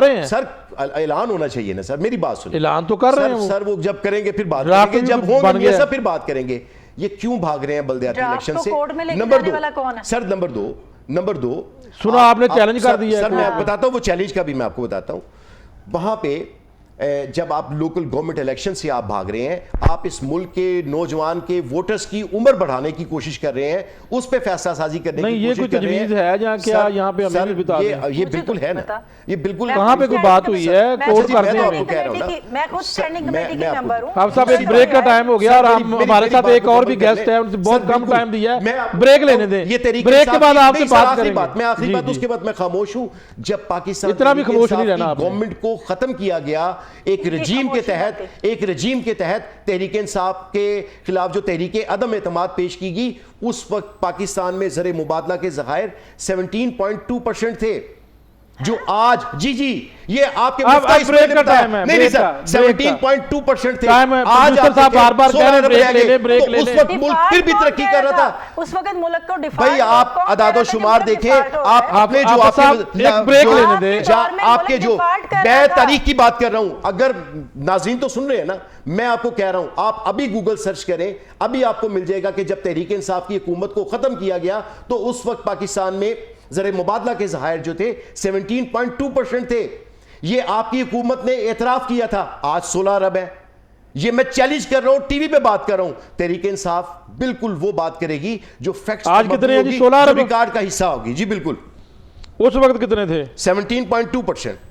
رہے ہیں سر، اعلان ہونا چاہیے نا سر، میری بات سنیں، اعلان تو کر رہے ہیں سر، وہ جب کریں گے پھر بات کریں گے، جب ہوں گے پھر بات کریں گے۔ یہ کیوں بھاگ رہے ہیں بلدیاتی الیکشن سے؟ نمبر دو سنا آپ نے چیلنج کر دیا ہے، سر میں بتاتا ہوں، وہ چیلنج کا بھی میں آپ کو بتاتا ہوں۔ وہاں پہ جب آپ لوکل گورنمنٹ الیکشن سے آپ بھاگ رہے ہیں, آپ اس ملک کے نوجوان کے ووٹرز کی عمر بڑھانے کی کوشش کر رہے ہیں, اس پہ فیصلہ سازی کرنے کی کوشش کر رہے ہیں. نہیں, یہ کوئی تجویز ہے جہاں کیا یہاں پہ ہمیں بھی بتا دیں. یہ بالکل ہے نا, یہ بالکل کہاں پہ کوئی بات ہوئی ہے, کوٹ کر دیں. میں خود اسٹینڈنگ کمیٹی کی ممبر ہوں. آپ صاحب ایک بریک کا ٹائم ہو گیا اور ہمارے ساتھ ایک اور بھی گیسٹ ہے, ان سے بہت کم ٹائم دیا ہے, بریک لینے دیں. بریک کے بعد آپ سے بات کریں گے. میں آخری بات, اس کے بعد میں خاموش ہوں. جب پاکستان اتنا بھی خاموش نہیں رہنا آپ نے. گورنمنٹ کو ختم کیا گیا ایک رجیم کے تحت تحریک انصاف کے خلاف جو تحریک عدم اعتماد پیش کی گئی, اس وقت پاکستان میں زر مبادلہ کے ذخائر 17.2% تھے, جو آج جی یہ آپ کے بریک کا ٹائم ہے, نہیں سر 17.2% تھے, آج آپ بار بار کہہ رہے ہیں بریک لے لیں. اس وقت ملک پھر بھی ترقی کر رہا تھا. اس وقت ملک کو بھائی آپ اعداد و شمار دیکھیں, آپ نے جو آپ کے جو میں تاریخ کی بات کر رہا ہوں, اگر ناظرین تو سن رہے ہیں نا, میں آپ کو کہہ رہا ہوں آپ ابھی گوگل سرچ کریں, ابھی آپ کو مل جائے گا کہ جب تحریک انصاف کی حکومت کو ختم کیا گیا تو اس وقت پاکستان میں زر مبادلہ کے ذخائر جو تھے 17.2% تھے. یہ آپ کی حکومت نے اعتراف کیا تھا, آج 16 ارب ہے. یہ میں چیلنج کر رہا ہوں, ٹی وی پہ بات کر رہا ہوں, تحریک انصاف بالکل وہ بات کرے گی جو فیکٹس آج کتنے ہیں جی, 16 ارب ریکارڈ کا حصہ ہوگی. جی بالکل. اس وقت کتنے تھے؟ 17.2%.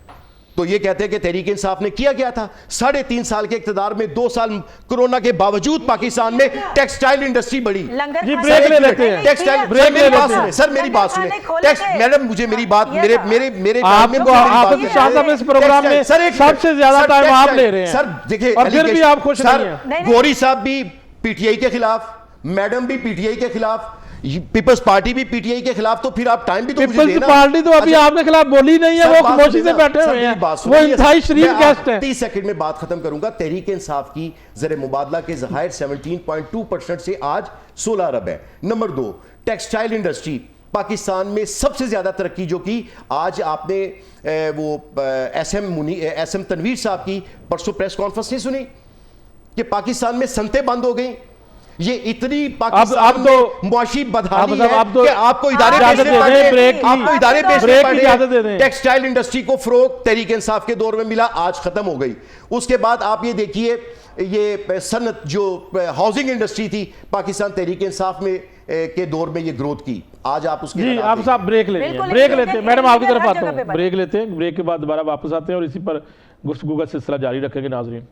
تو یہ کہتے ہیں کہ تحریک انصاف نے کیا کیا تھا 3.5 سال کے اقتدار میں, 2 سال کرونا کے باوجود پاکستان میں ٹیکسٹائل انڈسٹری بڑھی. جی بریک لے لیتے ہیں, سر میری بات سنیں میڈم, مجھے میری بات میرے آپ کو حافظ شاہ صاحب اس پروگرام میں سب سے زیادہ ٹائم آپ لے رہے ہیں سر. دیکھیں اور پھر بھی آپ خوش نہیں ہیں. گوری صاحب بھی پی ٹی آئی کے خلاف, میڈم بھی پی ٹی آئی کے خلاف, پیپلز پارٹی بھی پی ٹی آئی کے خلاف, تو پھر آپ ٹائم بھی تو مجھے دینا. پیپلز پارٹی تو ابھی آپ کے خلاف بولی نہیں ہے, وہ خاموشی سے بیٹھے ہوئے ہیں, وہ انتہائی شریف گیسٹ ہیں. 30 سیکنڈ میں بات ختم کروں گا. تحریک انصاف کی زر مبادلہ کے ذخائر 17.2% سے آج 16 ارب ہے. نمبر 2, ٹیکسٹائل انڈسٹری پاکستان میں سب سے زیادہ ترقی جو کی. آج آپ نے وہ ایس ایم تنویر صاحب کی پرسوں پریس کانفرنس نہیں سنی کہ پاکستان میں صنعتیں بند ہو گئیں. یہ اتنی پاکستان میں معاشی بدحالی ہے کہ آپ کو ادارے پڑھیں. ٹیکسٹائل انڈسٹری کو فروغ تحریک انصاف کے دور میں ملا, آج ختم ہو گئی. اس کے بعد آپ یہ دیکھیے, یہ صنعت جو ہاؤسنگ انڈسٹری تھی پاکستان تحریک انصاف میں کے دور میں یہ گروتھ کی, آج آپ اس کے جی آپ صاحب بریک لیں گے, بریک لیتے ہیں. میڈم آپ کی طرف آتا ہوں, بریک لیتے ہیں, بریک کے بعد دوبارہ واپس آتے ہیں اور اسی پر گفتگو کا سلسلہ جاری رکھیں گے. ناظرین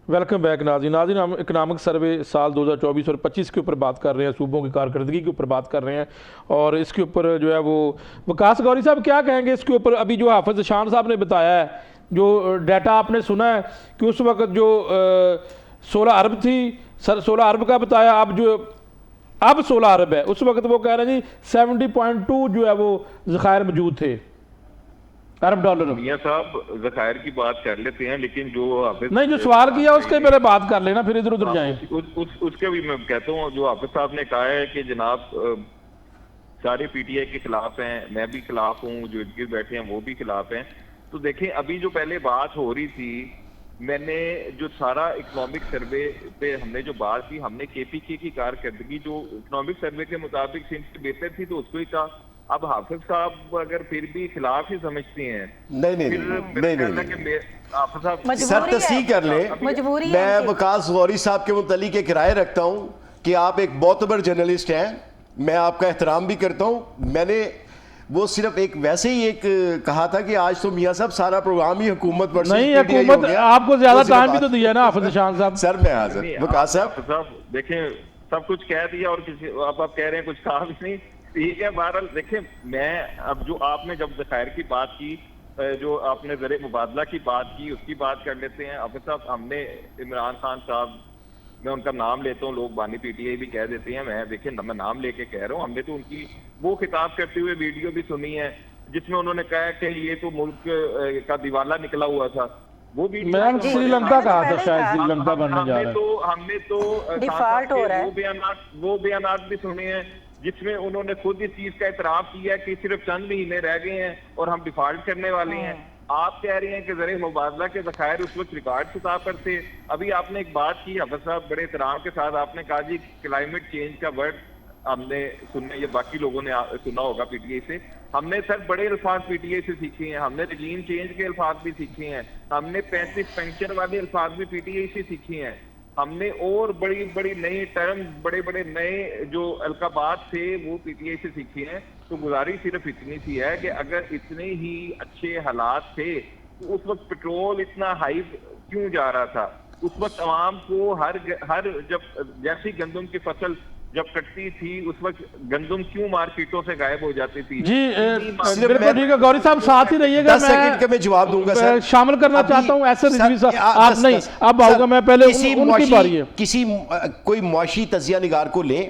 ویلکم بیک. ناظرین ہم اکنامک سروے سال 2024 اور 25 کے اوپر بات کر رہے ہیں, صوبوں کی کارکردگی کے اوپر بات کر رہے ہیں, اور اس کے اوپر جو ہے وہ وکاس گوری صاحب کیا کہیں گے اس کے اوپر؟ ابھی جو حافظ شان صاحب نے بتایا ہے, جو ڈیٹا آپ نے سنا ہے کہ اس وقت جو 16 ارب تھی, 16 ارب کا بتایا, اب 16 ارب ہے. اس وقت وہ کہہ رہے ہیں جی 70.2 جو ہے وہ ذخائر موجود تھے ارب ڈالر. میاں صاحب ذخائر کی بات کر لیتے ہیں, لیکن جو حافظ نہیں, جو سوال کیا اس کے پہلے بات کر لینا, پھر ادھر ادھر جائیں. اس کے بھی میں کہتا ہوں, جو حافظ صاحب نے کہا ہے کہ جناب سارے پی ٹی آئی کے خلاف ہیں, میں بھی خلاف ہوں, جو ادھر بیٹھے ہیں وہ بھی خلاف ہیں. تو دیکھیں ابھی جو پہلے بات ہو رہی تھی, میں نے جو سارا اکنامک سروے پہ ہم نے جو بات کی, ہم نے کے پی کے کی کارکردگی جو اکنامک سروے کے مطابق سندھ سے بہتر تھی تو اس کو ہی کہا. اب حافظ صاحب اگر پھر بھی خلاف ہی سمجھتے ہیں, نہیں سر تصحیح کر لیں. میں وکاس غوری صاحب کے متعلق ایک رائے رکھتا ہوں کہ آپ ایک معتبر جرنلسٹ ہیں, میں آپ کا احترام بھی کرتا ہوں. میں نے وہ صرف ایک ویسے ہی ایک کہا تھا کہ آج تو میاں صاحب سارا پروگرام ہی حکومت پر نہیں, حکومت آپ کو زیادہ ٹائم بھی تو دیا نا حافظ شان صاحب. سر میں حاضر. وکاس صاحب دیکھیں سب کچھ کہہ دیا اور کسی آپ کہہ رہے ہیں کچھ کہا بھی نہیں, ٹھیک ہے. بہرحال دیکھیں, میں اب جو آپ نے جب ذخائر کی بات کی, جو آپ نے زر مبادلہ کی بات کی, اس کی بات کر لیتے ہیں. حافظ صاحب, ہم نے عمران خان صاحب, میں ان کا نام لیتا ہوں, لوگ بانی پی ٹی آئی بھی کہہ دیتے ہیں, میں دیکھیں میں نام لے کے کہہ رہا ہوں, ہم نے تو ان کی وہ خطاب کرتے ہوئے ویڈیو بھی سنی ہے جس میں انہوں نے کہا کہ یہ تو ملک کا دیوالا نکلا ہوا تھا. وہ بھی میں سری لنکا کہا تھا, شاید سری لنکا بننے جا رہا ہے. ہم نے تو وہ بیانات بھی سنے ہیں جس میں انہوں نے خود اس چیز کا اعتراف کیا کہ صرف چند مہینے رہ گئے ہیں اور ہم ڈیفالٹ کرنے والے ہیں. آپ کہہ رہے ہیں کہ زر مبادلہ کے ذخائر اس وقت ریکارڈ خطاب کرتے. ابھی آپ نے ایک بات کی حافظ صاحب بڑے احترام کے ساتھ, آپ نے کہا جی کلائمیٹ چینج کا ورڈ ہم نے سننا, یہ باقی لوگوں نے سنا ہوگا پی ٹی آئی سے. ہم نے سر بڑے الفاظ پی ٹی آئی سے سیکھے ہیں, ہم نے رجیم چینج کے الفاظ بھی سیکھے ہیں, ہم نے 35 پینشن والے الفاظ بھی پی ٹی آئی سے سیکھے ہیں, ہم نے اور بڑی بڑی نئی ٹرم, بڑے بڑے نئے جو القابات تھے وہ پی ٹی آئی سے سیکھے ہیں. تو گزارش صرف اتنی سی ہے کہ اگر اتنے ہی اچھے حالات تھے تو اس وقت پیٹرول اتنا ہائی کیوں جا رہا تھا؟ اس وقت عوام کو ہر جب جیسی گندم کی فصل جب کٹتی تھی اس وقت گندم کیوں مارکیٹوں سے غائب ہو جاتی تھی؟ جی بالکل ٹھیک ہے, گوری صاحب ساتھ ہی رہیے گا, 10 سیکنڈ کا میں جواب دوں گا سر. شامل کرنا چاہتا ہوں ایسے رضوی صاحب, آپ نہیں اب آؤں گا میں, پہلے ان کی باری ہے. کسی کوئی معاشی تجزیہ نگار کو لیں,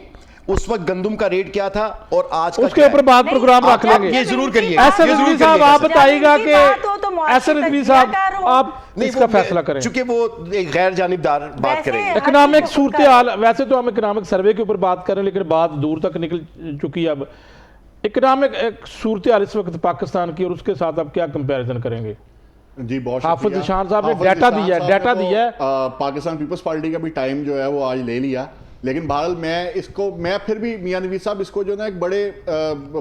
اس وقت گندم کا ریٹ کیا تھا اور آج کا اس کے اوپر بات پروگرام رکھ لیں گے. یہ ضرور کریے. ایسے رضوی صاحب آپ بتائیے گا کہ ایسے رضوی صاحب آپ اس کا فیصلہ کریں, چونکہ وہ ایک غیر جانبدار بات کریں گے. اکنامک صورتحال, ویسے تو ہم اکنامک سروے کے اوپر بات کریں لیکن بات دور تک نکل چکی ہے. اب اکنامک صورتحال اس وقت پاکستان کی اور اس کے ساتھ آپ کیا کمپیریزن کریں گے؟ جی بہت حافظ ذیشان صاحب نے ڈیٹا دیا ہے, پاکستان پیپلز پارٹی کا بھی ٹائم جو ہے وہ آج لے لیا, لیکن بہرحال میں پھر بھی میاں نوید صاحب اس کو جو نا ایک بڑے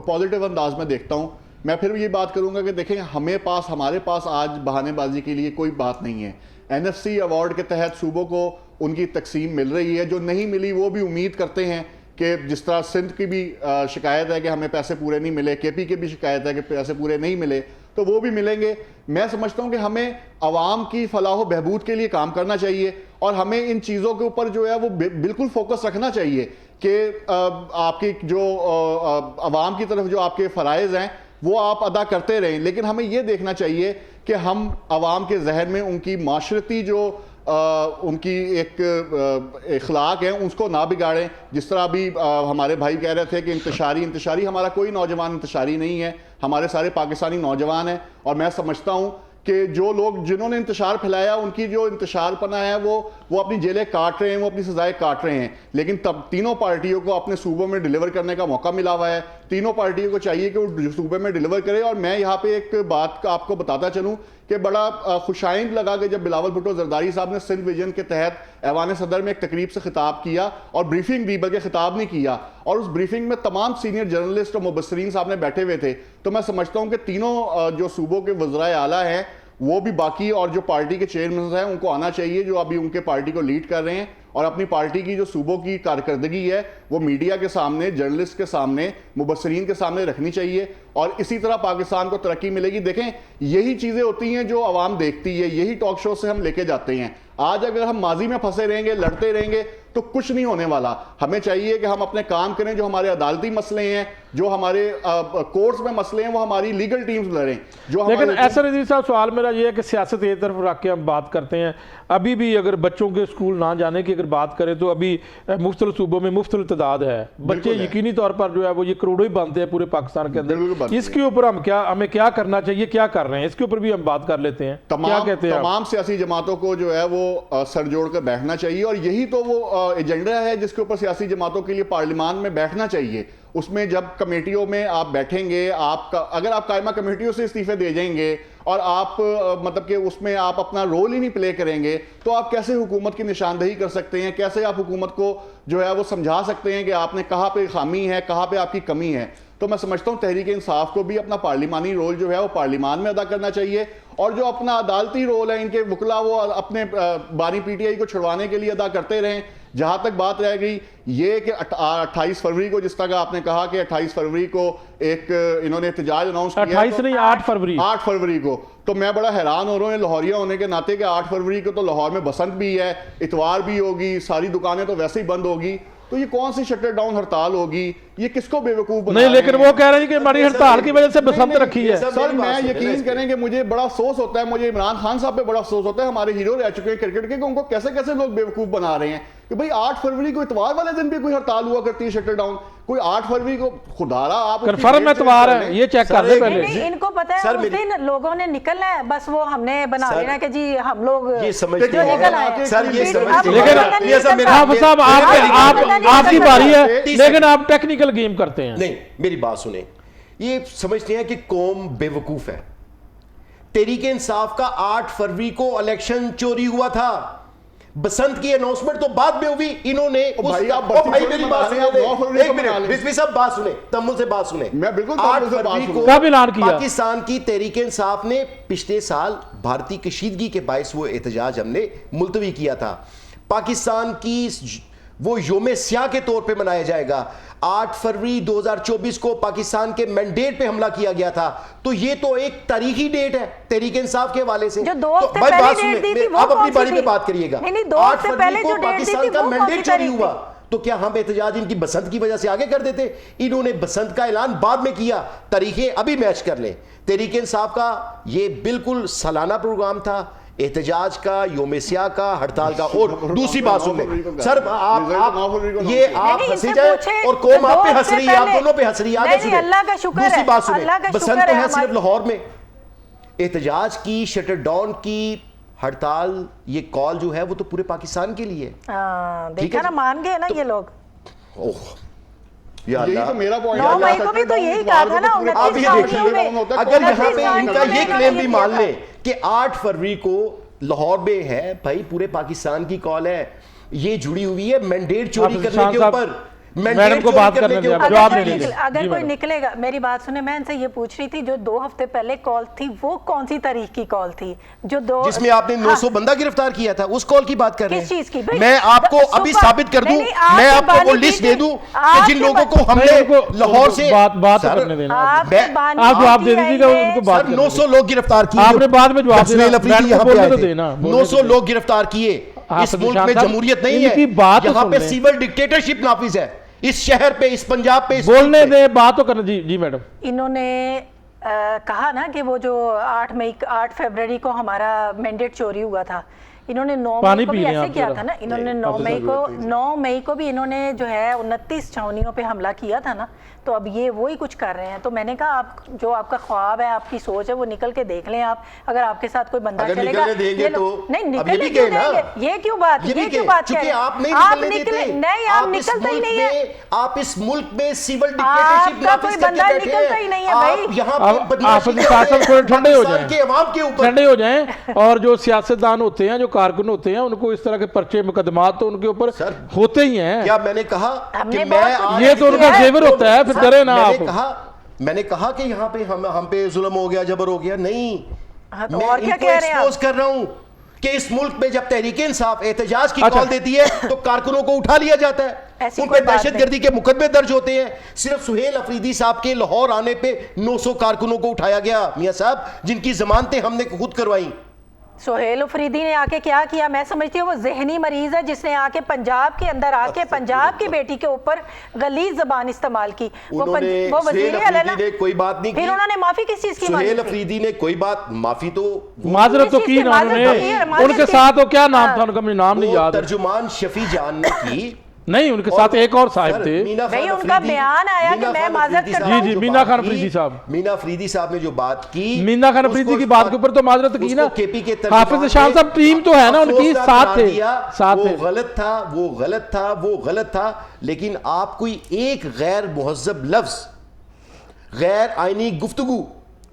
پازیٹیو انداز میں دیکھتا ہوں. میں پھر بھی یہ بات کروں گا کہ دیکھیں ہمارے پاس آج بہانے بازی کے لیے کوئی بات نہیں ہے. این ایف سی ایوارڈ کے تحت صوبوں کو ان کی تقسیم مل رہی ہے, جو نہیں ملی وہ بھی امید کرتے ہیں کہ جس طرح سندھ کی بھی شکایت ہے کہ ہمیں پیسے پورے نہیں ملے, کے پی کی بھی شکایت ہے کہ پیسے پورے نہیں ملے, تو وہ بھی ملیں گے. میں سمجھتا ہوں کہ ہمیں عوام کی فلاح و بہبود کے لیے کام کرنا چاہیے اور ہمیں ان چیزوں کے اوپر جو ہے وہ بالکل فوکس رکھنا چاہیے کہ آپ کی جو عوام کی طرف جو آپ کے فرائض ہیں وہ آپ ادا کرتے رہیں, لیکن ہمیں یہ دیکھنا چاہیے کہ ہم عوام کے ذہن میں ان کی معاشرتی جو ان کی ایک اخلاق ہیں اس کو نہ بگاڑیں. جس طرح ابھی ہمارے بھائی کہہ رہے تھے کہ انتشاری ہمارا کوئی نوجوان انتشاری نہیں ہے, ہمارے سارے پاکستانی نوجوان ہیں. اور میں سمجھتا ہوں کہ جو لوگ جنہوں نے انتشار پھیلایا ان کی جو انتشار پنا ہے وہ اپنی جیلیں کاٹ رہے ہیں, وہ اپنی سزائیں کاٹ رہے ہیں, لیکن تب تینوں پارٹیوں کو اپنے صوبوں میں ڈیلیور کرنے کا موقع ملا ہوا ہے. تینوں پارٹیوں کو چاہیے کہ وہ صوبے میں ڈیلیور کرے. اور میں یہاں پہ ایک بات آپ کو بتاتا چلوں کہ بڑا خوشائند لگا کہ جب بلاول بھٹو زرداری صاحب نے سندھ ویژن کے تحت ایوان صدر میں ایک تقریب سے خطاب کیا اور بریفنگ دی, بلکہ خطاب نہیں کیا, اور اس بریفنگ میں تمام سینئر جرنلسٹ اور مبصرین صاحب نے بیٹھے ہوئے تھے. تو میں سمجھتا ہوں کہ تینوں جو صوبوں کے وزرائے اعلیٰ ہیں وہ بھی باقی اور جو پارٹی کے چیئرمین ہیں ان کو آنا چاہیے, جو ابھی ان کے پارٹی کو لیڈ کر رہے ہیں, اور اپنی پارٹی کی جو صوبوں کی کارکردگی ہے وہ میڈیا کے سامنے, جرنلسٹ کے سامنے, مبصرین کے سامنے رکھنی چاہیے, اور اسی طرح پاکستان کو ترقی ملے گی. دیکھیں یہی چیزیں ہوتی ہیں جو عوام دیکھتی ہے, یہی ٹاک شو سے ہم لے کے جاتے ہیں. آج اگر ہم ماضی میں پھنسے رہیں گے, لڑتے رہیں گے تو کچھ نہیں ہونے والا. ہمیں چاہیے کہ ہم اپنے کام کریں, جو ہمارے عدالتی مسئلے ہیں, جو ہمارے کورٹس میں مسئلے ہیں وہ ہماری لیگل ٹیمز لڑیں. لیکن ایسا رضوی صاحب سوال میرا یہ ہے کہ سیاست ایک طرف رکھ کے ہم بات کرتے ہیں, ابھی بھی اگر بچوں کے اسکول نہ جانے کی اگر بات کریں تو ابھی مختلف صوبوں میں مختلف تعداد ہے, بچے یقینی طور پر جو ہے وہ یہ کروڑوں ہی بنتے ہیں پورے پاکستان کے اندر. اس کے اوپر ہمیں کیا کرنا چاہیے, کیا کر رہے ہیں, اس کے اوپر بھی ہم بات کر لیتے ہیں. کیا کہتے ہیں تمام سیاسی جماعتوں کو جو ہے وہ سر جوڑ کر بیٹھنا چاہیے, اور یہی تو وہ ایجنڈا ہے جس کے اوپر سیاسی جماعتوں کے لیے پارلیمان میں بیٹھنا چاہیے. اس میں جب کمیٹیوں میں آپ بیٹھیں گے, اگر آپ قائمہ کمیٹیوں سے استعفے دے جائیں گے اور آپ مطلب کہ اس میں آپ اپنا رول ہی نہیں پلے کریں گے تو آپ کیسے حکومت کی نشاندہی کر سکتے ہیں, کیسے آپ حکومت کو جو ہے وہ سمجھا سکتے ہیں کہ آپ نے کہاں پہ خامی ہے, کہاں پہ آپ کی کمی ہے. تو میں سمجھتا ہوں تحریک انصاف کو بھی اپنا پارلیمانی رول جو ہے وہ پارلیمان میں ادا کرنا چاہیے, اور جو اپنا عدالتی رول ہے ان کے وکلا وہ اپنے بانی پی ٹی آئی کو چھڑوانے کے لیے ادا کرتے رہیں. جہاں تک بات رہ گئی یہ کہ 28 فروری کو, جس طرح آپ نے کہا کہ 28 فروری کو ایک انہوں نے احتجاج اناؤنس کیا, 28 نہیں 8 فروری کو, تو میں بڑا حیران ہو رہا ہوں لاہوریہ ہونے کے ناطے کہ 8 فروری کو تو لاہور میں بسنت بھی ہے, اتوار بھی ہوگی, ساری دکانیں تو ویسے ہی بند ہوگی, تو یہ کون سی شٹر ڈاؤن ہڑتال ہوگی, یہ کس کو بے وقوف بنا نہیں. لیکن وہ کہہ رہے ہیں کہ ہماری ہڑتال کی وجہ سے بسنت رکھی ہے. سر میں یقین کریں کہ مجھے بڑا افسوس ہوتا ہے, مجھے عمران خان صاحب پہ بڑا افسوس ہوتا ہے, ہمارے ہیرو رہ چکے ہیں کرکٹ کے, کہ ان کو کیسے کیسے لوگ بے وقوف بنا رہے ہیں کہ بھئی 8 فروری کو اتوار والے دن بھی کوئی ہڑتال ہوا کرتی ہے شٹر ڈاؤن, کوئی 8 فروری کو خدارا آپ کنفرم اتوار ہے, یہ چیک کر دیں پہلے. ان کو پتہ ہے اس دن لوگوں نے نکلنا ہے, بس وہ ہم نے بنا لینا کہ جی ہم لوگ یہ سمجھتے ہیں سر, یہ سمجھتے لیکن حافظ صاحب آپ کی باری ہے, لیکن آپ ٹیکنیکل گیم کرتے ہیں. نہیں میری بات سنیں, یہ سمجھتے ہیں کہ قوم بے وقوف ہے. تحریک انصاف کا 8 فروری کو الیکشن چوری ہوا تھا. بسنت کی اناؤنسمنٹ تو بعد میں ہوئی. انہوں نے بھائی میری بات سنیں, ایک منٹ رضوی صاحب بات سنیں, تمل سے بات سنیں. میں بالکل 8 فروری کو کب اعلان کیا؟ پاکستان کی تحریک انصاف نے پچھلے سال بھارتی کشیدگی کے باعث وہ احتجاج ہم نے ملتوی کیا تھا. پاکستان کی وہ یوم سیاہ کے طور پہ منایا جائے گا. 8 فروری 2024 کو پاکستان کے مینڈیٹ پہ حملہ کیا گیا تھا. تو یہ تو ایک تاریخی ڈیٹ ہے تحریک انصاف کے حوالے سے. جو 2 ہفتے پہلے ڈیٹ دی تھی وہ آپ اپنی کون باری سی میں تھی؟ بات کریے گا. نہیں 2 8 ہفتے پہلے فروری کو جو ڈیٹ دی پاکستان تھی کا وہ کون مینڈیٹ سی چوری تاریخ ہوا تھی؟ تو کیا ہم احتجاج ان کی بسنت کی وجہ سے آگے کر دیتے؟ انہوں نے بسنت کا اعلان بعد میں کیا. تاریخیں ابھی میچ کر لیں. تحریک انصاف کا یہ بالکل سالانہ پروگرام تھا, احتجاج کا, یوم سیاہ کا, ہڑتال کا. اور دوسری بات سن لیں سر, آپ یہ آپ ہنسی جائیں اور قوم آپ پہ ہنس رہی ہے, آپ دونوں پہ ہنس رہی ہے. آگے سنیں, اللہ کا شکر ہے, دوسری بات سنیں. اللہ کا بسنت شکر تو ہے ہے صرف لاہور میں. احتجاج کی, شٹر ڈاؤن کی, ہڑتال, یہ کال جو ہے وہ تو پورے پاکستان کے لیے. دیکھا نا, مان گئے نا یہ لوگ. یہی تو میرا پوائنٹ 9 مئی کو بھی تو یہی کہا تھا نا. آپ یہ دیکھیے, اگر یہاں پہ ان کا یہ کلیم بھی مان لیں کہ 8 فروری کو لاہور میں ہے, بھائی پورے پاکستان کی کال ہے, یہ جڑی ہوئی ہے مینڈیٹ چوری کرنے کے اوپر. میڈم کو بات کرنے دیں, جواب نہیں دیں. اگر کوئی نکلے گا, میری بات سنیں, میں ان سے یہ پوچھ رہی تھی جو 2 ہفتے پہلے کال تھی وہ کون سی تاریخ کی کال تھی جو جس میں آپ نے 900 بندہ گرفتار کیا تھا, اس کال کی بات کر رہے ہیں؟ کس چیز کی؟ میں آپ کو ابھی ثابت کر دوں, میں آپ کو وہ لسٹ دے دوں کہ جن لوگوں کو ہم نے لاہور سے بات کرنے دینا. آپ جواب دے دیجیے گا ان کو بات. 900 لوگ گرفتار کیے, آپ نے بعد میں جواب دینا. 900 لوگ گرفتار کیے. اس ملک میں جمہوریت نہیں ہے, یہاں پہ سیول ڈکٹیٹرشپ نافذ ہے. اس شہر پہ, اس پنجاب پہ بولنے دیں, بات تو کرنا. جی میڈم, انہوں نے کہا نا کہ وہ جو 8 فروری کو ہمارا مینڈیٹ چوری ہوا تھا, انہوں نے 9 مئی کو بھی ایسے کیا تھا نا. انہوں نے 9 مئی کو بھی انہوں نے جو ہے 29 چھاونیوں پہ حملہ کیا تھا نا. تو اب یہ وہی کچھ کر رہے ہیں. تو میں نے کہا آپ جو آپ کا خواب ہے, آپ کی سوچ ہے, وہ نکل کے دیکھ لیں. آپ اگر آپ کے ساتھ کوئی بندہ چلے گا نہیں نکلنے کیوں دیں گے, یہ کیوں بات کہہ رہے ہیں آپ نکلے نہیں, آپ نکلتے ہی نہیں ہیں. آپ اس ملک میں سیول ڈکٹیٹرشپ آپ کا کوئی بندہ نکلتا ہی نہیں ہے بھائی. آپ ٹھنڈے ہو جائیں. اور جو سیاستدان ہوتے ہیں, جو کارکن ہوتے ہیں, ان کو اس طرح کے پرچے مقدمات تو ان کے اوپر ہوتے ہی ہیں. کیا میں نے کہا کہ یہ تو ان کا زیور ہوتا ہے, پھر ڈرے نا آپ. میں نے کہا کہ یہاں پہ ہم پہ ظلم ہو گیا, جبر ہو گیا. نہیں, میں ان کو ایکسپوز کر رہا ہوں کہ اس ملک میں جب تحریک انصاف احتجاج کی کال دیتی ہے تو کارکنوں کو اٹھا لیا جاتا ہے, ان پہ دہشت گردی کے مقدمے درج ہوتے ہیں. صرف سہیل افریدی صاحب کے لاہور آنے پہ 900 کارکنوں کو اٹھایا گیا میاں صاحب, جن کی ضمانتیں ہم نے خود کروائیں. سہیل افریدی نے آ کے کیا کیا؟ میں سمجھتی ہوں وہ ذہنی مریض ہے جس نے آ کے پنجاب کے اندر آ کے پنجاب کی بیٹی کے اوپر غلیظ زبان استعمال کی. وہ وزیر اعلیٰ نے کوئی بات نہیں کی. پھر انہوں نے معافی کس چیز کی مانگی؟ سہیل افریدی نے کوئی بات, معافی تو معذرت تو کی نا انہوں نے. ان کے ساتھ وہ کیا نام تھا, ان کا مجھے نام نہیں یاد. ترجمان شفیع جان نے کی. نہیں, ان کے ساتھ ایک اور صاحب تھے. نہیں, ان کا بیان آیا کہ میں معذرت کرتا ہوں. جی مینا خان افریدی صاحب. مینا افریدی صاحب نے جو بات کی, مینا خان افریدی کی بات کے اوپر تو معذرت کی نا. حافظ شان صاحب ٹیم تو ہے نا ان کی, ساتھ تھے. وہ غلط تھا, وہ غلط تھا, وہ غلط تھا. لیکن آپ کوئی ایک غیر مہذب لفظ, غیر آئینی گفتگو,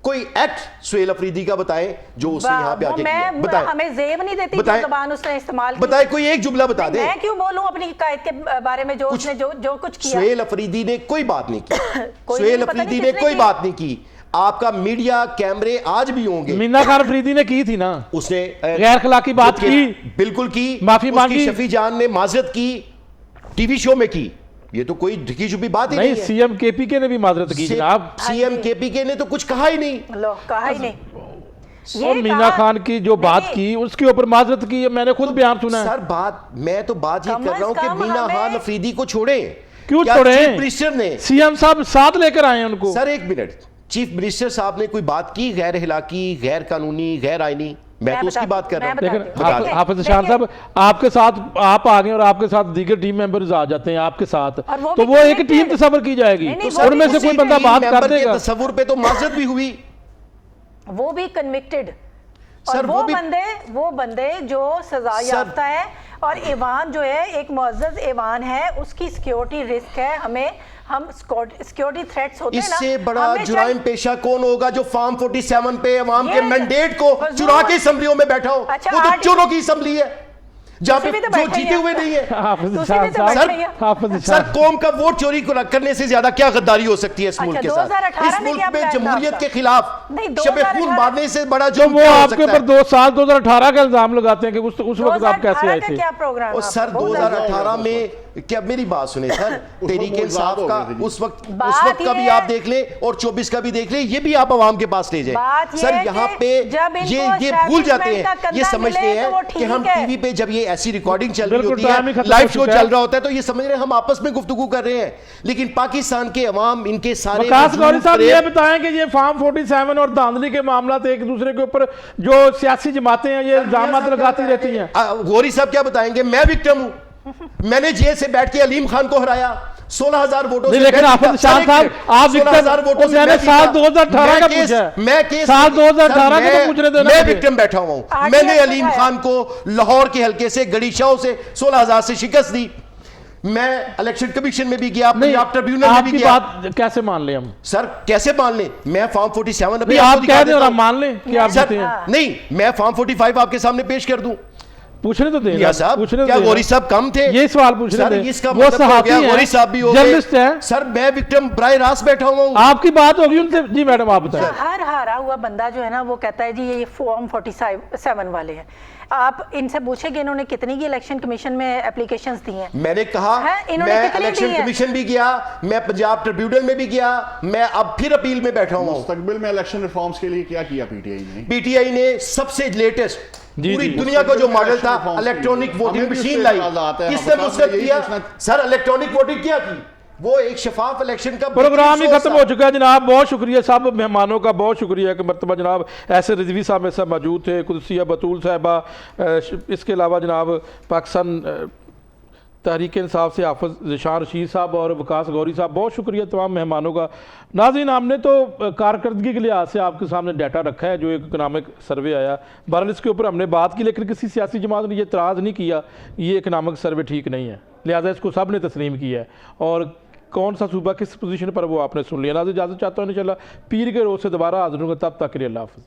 کوئی ایکٹ سہیل افریدی کا بتائیں جو اس نے یہاں پہ آکے کیا. بتائیں, ہمیں زیب نہیں دیتی جو زبان اس نے استعمال کی. بتائیں, کوئی ایک جملہ بتا دیں. میں کیوں بولوں اپنی قائد کے بارے میں جو اس نے جو کچھ کیا. سہیل افریدی نے کوئی بات نہیں کی. سہیل افریدی نے کوئی بات نہیں کی. آپ کا میڈیا کیمرے آج بھی ہوں گے. مینا خان افریدی نے کی تھی نا, اس نے غیر اخلاقی بات کی, بالکل کی, معافی مانگی. شفیع جان نے معذرت کی, ٹی وی شو میں کی. یہ تو کوئی ڈھکی چھپی بات ہی نہیں ہے. سی ایم کے پی کے نے بھی معذرت کی جناب. سی ایم کے پی کے نے تو کچھ کہا ہی نہیں. کہا ہی نہیں. اور مینا خان کی جو بات کی اس کے اوپر معذرت کی, میں نے خود بیان سنا ہے. سر میں تو بات یہ کر رہا ہوں کہ مینا خان افریدی کو چھوڑیں. کیوں چھوڑیں؟ چیف منسٹر نے, سی ایم صاحب ساتھ لے کر آئے ہیں ان کو. سر ایک منٹ, چیف منسٹر صاحب نے کوئی بات کی غیر اخلاقی, غیر قانونی, غیر آئینی؟ میں تو اس کی بات کر رہا ہوں. حافظ شان صاحب آپ کے ساتھ آپ آ گئے اور آپ کے ساتھ دیگر ٹیم ممبرز آ جاتے ہیں آپ کے ساتھ, تو وہ ایک ٹیم تصور کی جائے گی. ان میں سے کوئی بندہ بات کر دے گا. تصور پہ تو معذرت بھی ہوئی. وہ بھی کنوکٹڈ, اور وہ بندے جو سزا یافتہ ہے, اور ایوان جو ہے ایک معزز ایوان ہے, اس کی سیکیورٹی رسک ہے, ہم سیکیورٹی تھریٹس ہوتے ہیں اس نا. سے بڑا جرائم پیشہ کون ہوگا جو فارم 47 پہ عوام کے مینڈیٹ کو چرا کے اسمبلیوں میں بیٹھا ہو؟ وہ تو چوروں کی اسمبلی ہے جہاں پہ جو جیتے ہوئے نہیں ہے. سر قوم کا ووٹ چوری کرنے سے زیادہ کیا غداری ہو سکتی ہے اس ملک کے ساتھ؟ اس ملک میں جمہوریت کے خلاف شب خون مارنے سے بڑا جرم وہ آپ کے اوپر 2 سال 2018 کا الزام لگاتے ہیں کہ اس وقت آپ کیسے آئے تھے؟ اور سر 2018 میں کیا, میری بات سنیں سر, تحریک انصاف کا اس وقت کا بھی آپ دیکھ لیں اور 24 کا بھی دیکھ لیں, یہ بھی آپ عوام کے پاس لے جائیں. سر یہاں پہ یہ بھول جاتے ہیں, یہ سمجھتے ہیں کہ ہم ٹی وی پہ جب یہ ایسی ریکارڈنگ چل رہی ہوتی ہے, لائیو شو چل رہا ہوتا ہے, تو یہ سمجھ رہے ہیں ہم آپس میں گفتگو کر رہے ہیں, لیکن پاکستان کے عوام ان کے سارے وقاص غوری صاحب یہ بتائیں کہ یہ فارم 47 اور دھاندلی کے معاملات ایک دوسرے کے اوپر جو سیاسی جماعتیں ہیں یہ الزامات لگاتی رہتی ہیں. غوری صاحب کیا بتائیں گے, میں وکٹم ہوں, میں نے جیل سے بیٹھ کے علیم خان کو ہرایا 16,000 ووٹوں سے. لیکن حافظ شاہ صاحب آپ 16,000 ووٹوں سے میں نے سال 2018 کا پوچھا ہے, میں کیس سال 2018 کا تو پوچھنے دینا. میں وکٹم بیٹھا ہوا ہوں, میں نے علیم خان کو لاہور کے حلقے سے گڑی شاہوں سے 16,000 سے شکست دی. میں الیکشن کمیشن میں بھی گیا, پنجاب ٹریبیونل میں بھی گیا. آپ کی بات کیسے مان لیں ہم؟ سر کیسے مان لیں, میں فارم 47 ابھی آپ کہہ دیں اور ہم مان لیں کہ آپ جیتے ہیں. نہیں, میں فارم 45 آپ کے سامنے پیش کر دوں. پوچھنے تو دیں صاحب, کیا غوری صاحب کم تھے؟ یہ سوال پوچھنے دیں. اس کا مطلب ہو گیا غوری صاحب بھی ہو گئے, جرنلسٹ ہیں. سر میں وکٹم براہ راست بیٹھا ہوا ہوں. آپ کی بات ہوگی ان سے. جی میڈم آپ بتائیں. ہر ہارا ہوا بندہ جو ہے نا وہ کہتا ہے جی یہ فارم 47 والے ہیں. آپ ان سے پوچھیں کہ انہوں نے کتنی کی الیکشن کمیشن میں اپلیکیشنز دی ہیں؟ میں نے کہا میں الیکشن کمیشن بھی گیا, میں پنجاب ٹریبیونل میں بھی گیا, میں اب پھر اپیل میں بیٹھا ہوں. مستقبل میں الیکشن ریفارمز کے لیے کیا کیا پی ٹی آئی نے؟ پی ٹی آئی نے سب سے لیٹسٹ پوری دنیا کا جو ماڈل تھا الیکٹرونک ووٹنگ مشین لائی. کس نے مستقبل کیا؟ سر الیکٹرونک ووٹنگ کیا کی, وہ ایک شفاف الیکشن کا پروگرام ہی ختم ہو چکا ہے جناب. بہت شکریہ سب مہمانوں کا, بہت شکریہ کہ مرتبہ جناب ایسے رضوی صاحب میں سب موجود تھے, قدسیہ بطول صاحبہ, اس کے علاوہ جناب پاکستان تحریک انصاف سے حافظ ذیشان رشید صاحب اور وقاص غوری صاحب. بہت شکریہ تمام مہمانوں کا. ناظرین ہم نے تو کارکردگی کے لحاظ سے آپ کے سامنے ڈیٹا رکھا ہے جو ایک اکنامک سروے آیا, بہرحال اس کے اوپر ہم نے بات کی, لیکن کسی سیاسی جماعت نے یہ اعتراض نہیں کیا یہ اکنامک سروے ٹھیک نہیں ہے, لہٰذا اس کو سب نے تسلیم کیا ہے. اور کون سا صوبہ کس پوزیشن پر وہ آپ نے سن لیا. ناظرین اجازت چاہتا ہوں انشاءاللہ پیر کے روز سے دوبارہ حاضر ہوں گا, تب تک کے لیے اللہ حافظ.